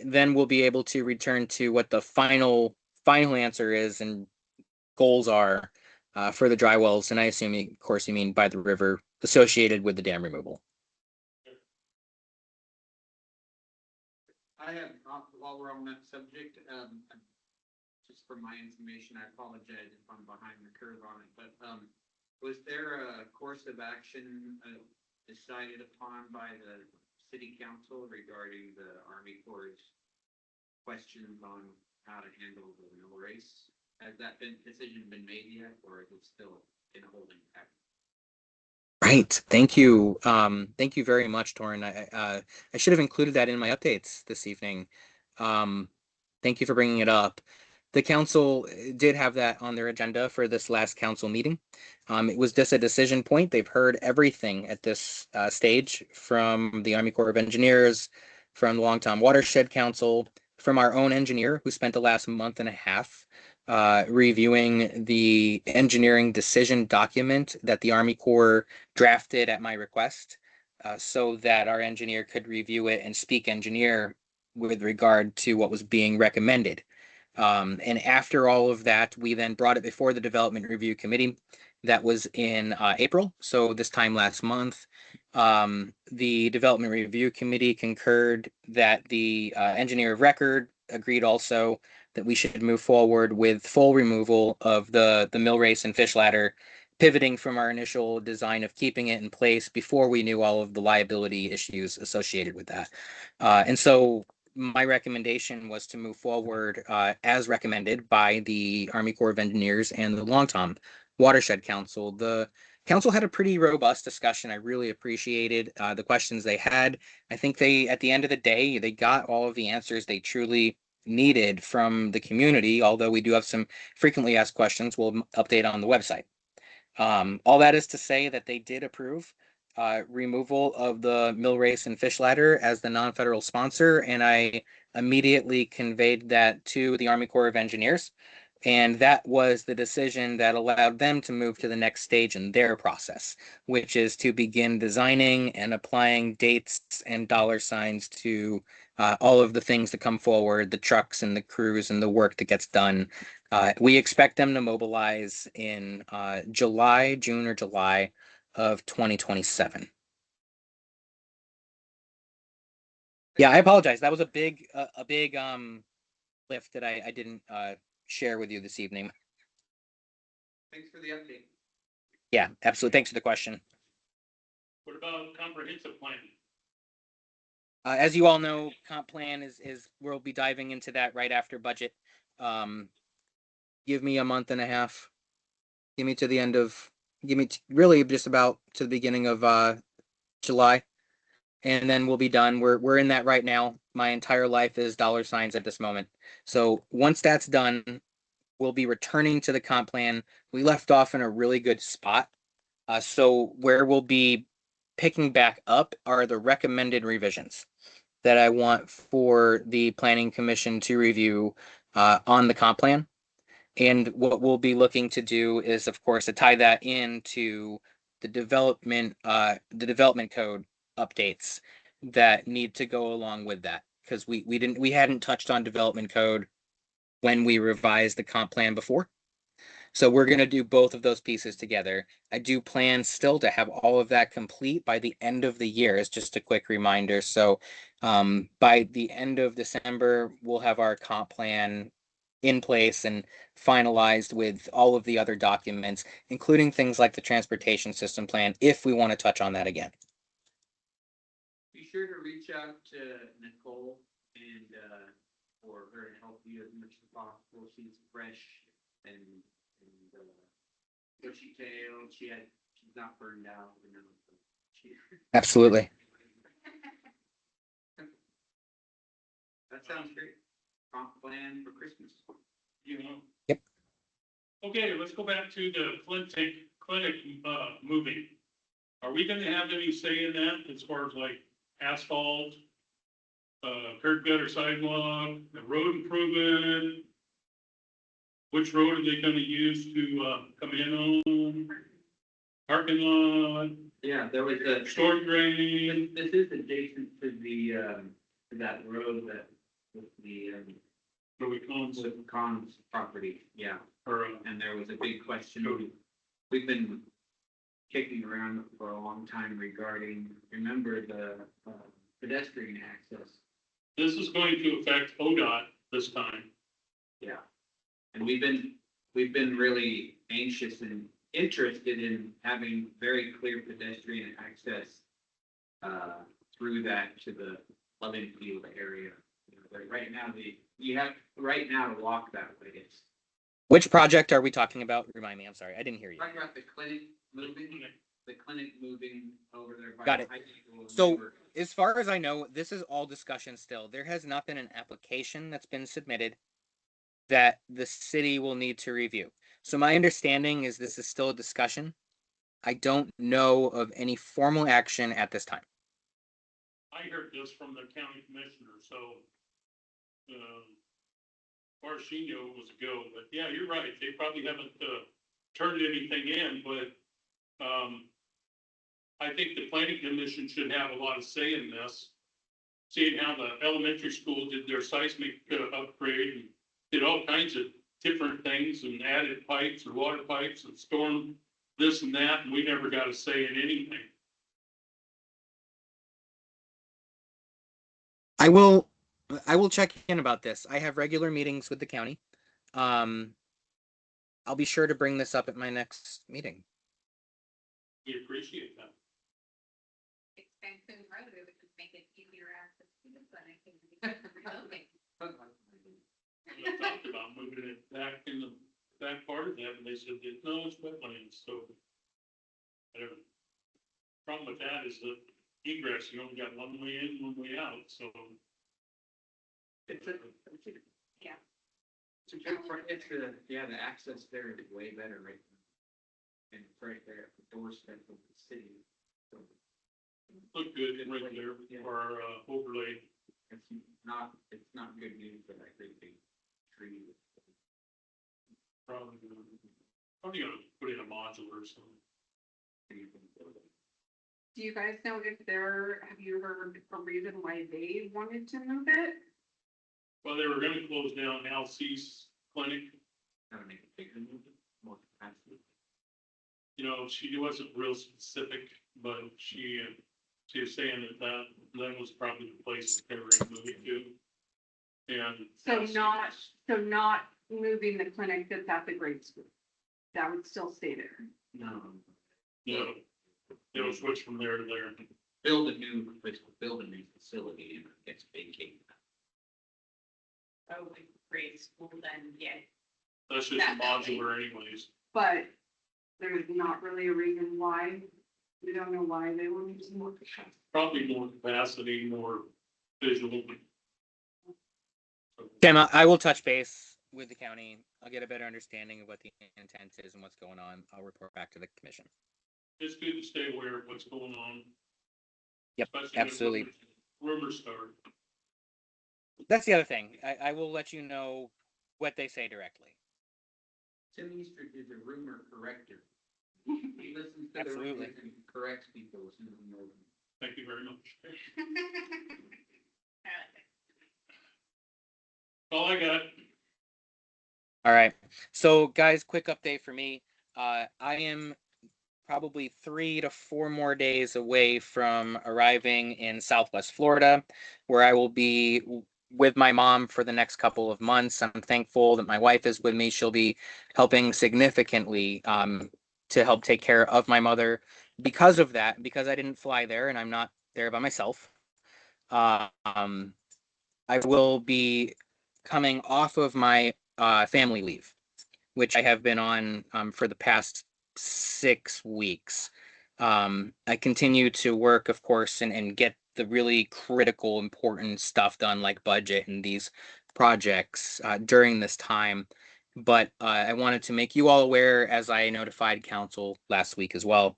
then we'll be able to return to what the final answer is and goals are for the dry wells. And I assume, of course, you mean by the river associated with the dam removal. I have, while we're on that subject, just for my information, I apologize if I'm behind the curve on it, but was there a course of action decided upon by the city council regarding the Army Corps' questions on how to handle the mill race? Has that decision been made yet, or is it still in holding pattern? Right. Thank you. Thank you very much, Torrin. I should have included that in my updates this evening. Thank you for bringing it up. The council did have that on their agenda for this last council meeting. It was just a decision point. They've heard everything at this stage from the Army Corps of Engineers, from the Longtom Watershed Council, from our own engineer who spent the last month and a half reviewing the engineering decision document that the Army Corps drafted at my request, so that our engineer could review it and speak engineer with regard to what was being recommended. And after all of that, we then brought it before the Development Review Committee. That was in April, so this time last month. The Development Review Committee concurred that the engineer of record agreed also that we should move forward with full removal of the mill race and fish ladder, pivoting from our initial design of keeping it in place before we knew all of the liability issues associated with that. And so my recommendation was to move forward as recommended by the Army Corps of Engineers and the Longtom Watershed Council. The council had a pretty robust discussion. I really appreciated the questions they had. I think they, at the end of the day, they got all of the answers they truly needed from the community, although we do have some frequently asked questions we'll update on the website. All that is to say that they did approve removal of the mill race and fish ladder as the non-federal sponsor, and I immediately conveyed that to the Army Corps of Engineers, and that was the decision that allowed them to move to the next stage in their process, which is to begin designing and applying dates and dollar signs to all of the things that come forward, the trucks and the crews and the work that gets done. We expect them to mobilize in June or July of 2027. Yeah, I apologize. That was a big lift that I didn't share with you this evening. Thanks for the update. Yeah, absolutely. Thanks for the question. What about comprehensive plan? As you all know, comp plan is we'll be diving into that right after budget. Give me a month and a half. Give me to the end of, really just about to the beginning of July. And then we'll be done. We're in that right now. My entire life is dollar signs at this moment. So once that's done, we'll be returning to the comp plan. We left off in a really good spot. So where we'll be picking back up are the recommended revisions that I want for the planning commission to review on the comp plan. And what we'll be looking to do is, of course, to tie that into the development code updates that need to go along with that. Because we hadn't touched on development code when we revised the comp plan before. So we're going to do both of those pieces together. I do plan still to have all of that complete by the end of the year. It's just a quick reminder. So by the end of December, we'll have our comp plan in place and finalized with all of the other documents, including things like the transportation system plan, if we want to touch on that again. Be sure to reach out to Nicole and for her to help you as much as possible. She's fresh and bushy tail. She's not burned out, you know. Absolutely. That sounds great. comp plan for Christmas. You know? Yep. Okay, let's go back to the clinic, moving. Are we gonna have any say in that as far as like asphalt? Curb gutter sidewalk, the road improvement? Which road are they gonna use to, come in on? Parking lot, Yeah, there was a. storm drain, This is adjacent to the, to that road that, with the, where we come, with Khan's property, yeah. or, And there was a big question, we've been kicking around for a long time regarding, remember the pedestrian access? this is going to affect ODOT this time. Yeah. And we've been really anxious and interested in having very clear pedestrian access through that to the Loving Field area. You know, like right now, you have, right now to walk that way, it's Which project are we talking about? Remind me, I'm sorry, I didn't hear you. talking about the clinic moving over there. by Got the it. high school, and So- we were- As far as I know, this is all discussion still. There has not been an application that's been submitted that the city will need to review. So my understanding is this is still a discussion. I don't know of any formal action at this time. I heard this from the county commissioner, so, far as she knew, it was a go, but yeah, you're right, they probably haven't, turned anything in, but, I think the planning commission should have a lot of say in this. Seeing how the elementary school did their seismic upgrade and did all kinds of different things and added pipes and water pipes and storm this and that, and we never got a say in anything. I will check in about this. I have regular meetings with the county. I'll be sure to bring this up at my next meeting. We appreciate that. Expansion road, it would just make it easier access to the clinic and rebuilding. We talked about moving it back in the back part of that, and they said that, no, it's wetlands, so. Whatever. Problem with that is that egress, you only got one way in, one way out, so. It's a, Yeah. it's a good front, it's the, yeah, the access there is way better right now. And it's right there at the doorstep of the city. So Look good right there for our overlay. it's not good news for that great big tree. Probably gonna put in a modular or something. Do you guys know if have you heard a reason why they wanted to move it? Well, they were gonna close down Alc's clinic. That'll make it bigger, more capacity. You know, she wasn't real specific, but she was saying that was probably the place that they were gonna move it to. And. So not moving the clinic that's at the grade school. That would still stay there. No, No, it'll switch from there to there. build a new facility and it gets vacated. Oh, like grade school then, yeah. That's just That building. modular anyways. But there's not really a reason why. We don't know why they wanted to move it. Probably more capacity, more visual. Tim, I will touch base with the county. I'll get a better understanding of what the intent is and what's going on. I'll report back to the commission. It's good to stay aware of what's going on. Yep, Especially when absolutely. rumors start. That's the other thing. I will let you know what they say directly. Tim Easter is a rumor corrector. He listens to the Absolutely. rumors and corrects people as soon as he knows them. Thank you very much. All I got. All right. So guys, quick update for me. I am probably 3 to 4 more days away from arriving in Southwest Florida, where I will be with my mom for the next couple of months. I'm thankful that my wife is with me. She'll be helping significantly to help take care of my mother. Because of that, because I didn't fly there and I'm not there by myself, I will be coming off of my family leave, which I have been on for the past 6 weeks. I continue to work, of course, and get the really critical, important stuff done, like budget and these projects during this time. But I wanted to make you all aware, as I notified council last week as well,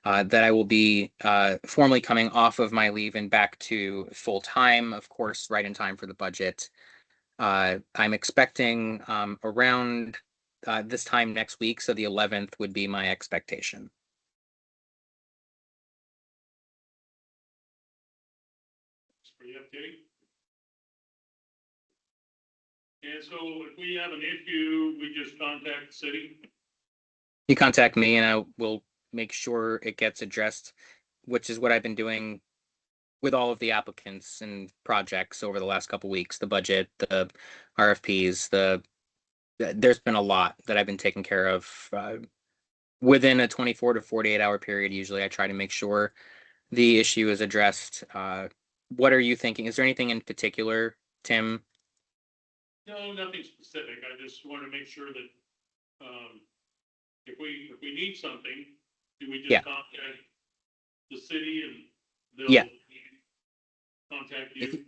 that I will be formally coming off of my leave and back to full time, of course, right in time for the budget. I'm expecting around this time next week, so the 11th would be my expectation. For you, Katie? And so if we have an issue, we just contact the city? You contact me and I will make sure it gets addressed, which is what I've been doing with all of the applicants and projects over the last couple weeks, the budget, the RFPs, there's been a lot that I've been taking care of within a 24 to 48 hour period. Usually I try to make sure the issue is addressed. What are you thinking? Is there anything in particular, Tim? No, nothing specific. I just want to make sure that, if we need something, do we just Yeah. contact the city and they'll Yeah. contact you?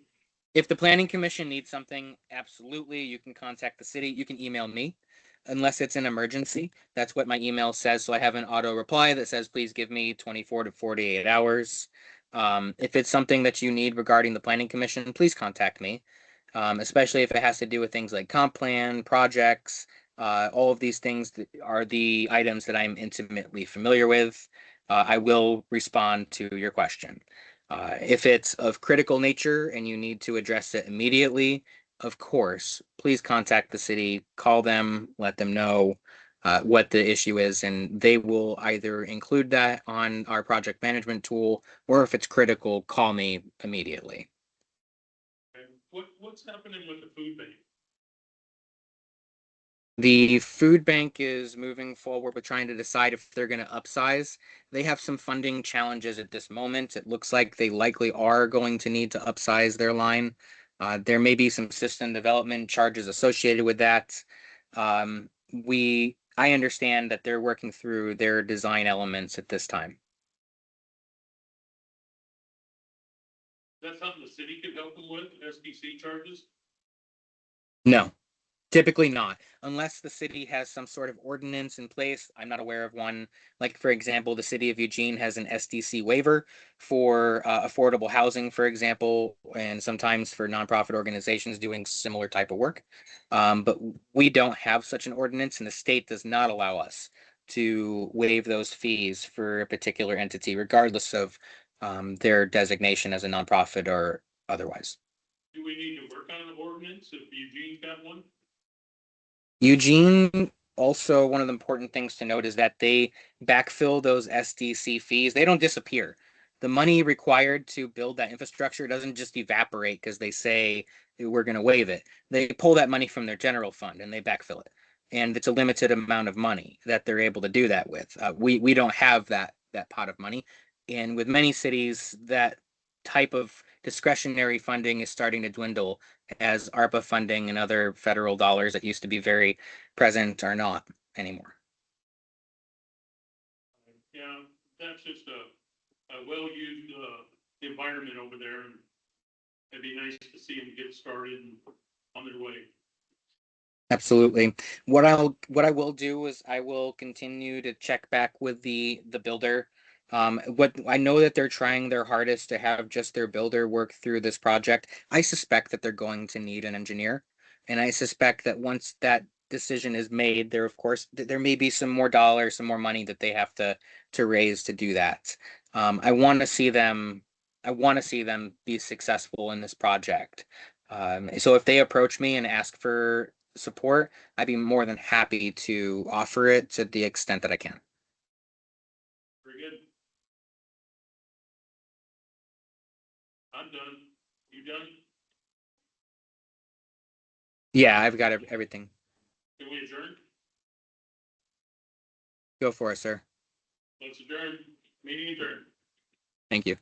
If the planning commission needs something, absolutely, you can contact the city. You can email me unless it's an emergency. That's what my email says. So I have an auto reply that says, please give me 24 to 48 hours. If it's something that you need regarding the planning commission, please contact me. Especially if it has to do with things like comp plan, projects, all of these things that are the items that I'm intimately familiar with. I will respond to your question. If it's of critical nature and you need to address it immediately, of course, please contact the city, call them, let them know what the issue is, and they will either include that on our project management tool, or if it's critical, call me immediately. And what's happening with the food bank? The food bank is moving forward with trying to decide if they're going to upsize. They have some funding challenges at this moment. It looks like they likely are going to need to upsize their line. There may be some system development charges associated with that. I understand that they're working through their design elements at this time. Is that something the city could help them with, SDC charges? No. Typically not, unless the city has some sort of ordinance in place. I'm not aware of one. Like, for example, the city of Eugene has an SDC waiver for affordable housing, for example, and sometimes for nonprofit organizations doing similar type of work. But we don't have such an ordinance, and the state does not allow us to waive those fees for a particular entity, regardless of their designation as a nonprofit or otherwise. Do we need to work on an ordinance if Eugene's got one? Eugene, also one of the important things to note is that they backfill those SDC fees. They don't disappear. The money required to build that infrastructure doesn't just evaporate because they say we're going to waive it. They pull that money from their general fund and they backfill it. And it's a limited amount of money that they're able to do that with. We don't have that pot of money. And with many cities, that type of discretionary funding is starting to dwindle as ARPA funding and other federal dollars that used to be very present are not anymore. Yeah, that's just a well-used environment over there, and it'd be nice to see them get started and on their way. Absolutely. What I will do is I will continue to check back with the builder. What I know that they're trying their hardest to have just their builder work through this project. I suspect that they're going to need an engineer, and I suspect that once that decision is made, there of course there may be some more dollars, some more money that they have to raise to do that. I want to see them. I want to see them be successful in this project. So if they approach me and ask for support, I'd be more than happy to offer it to the extent that I can. Very good. I'm done. You done? Yeah, I've got everything. Can we adjourn? Go for it, sir. Let's adjourn. Meeting adjourned. Thank you.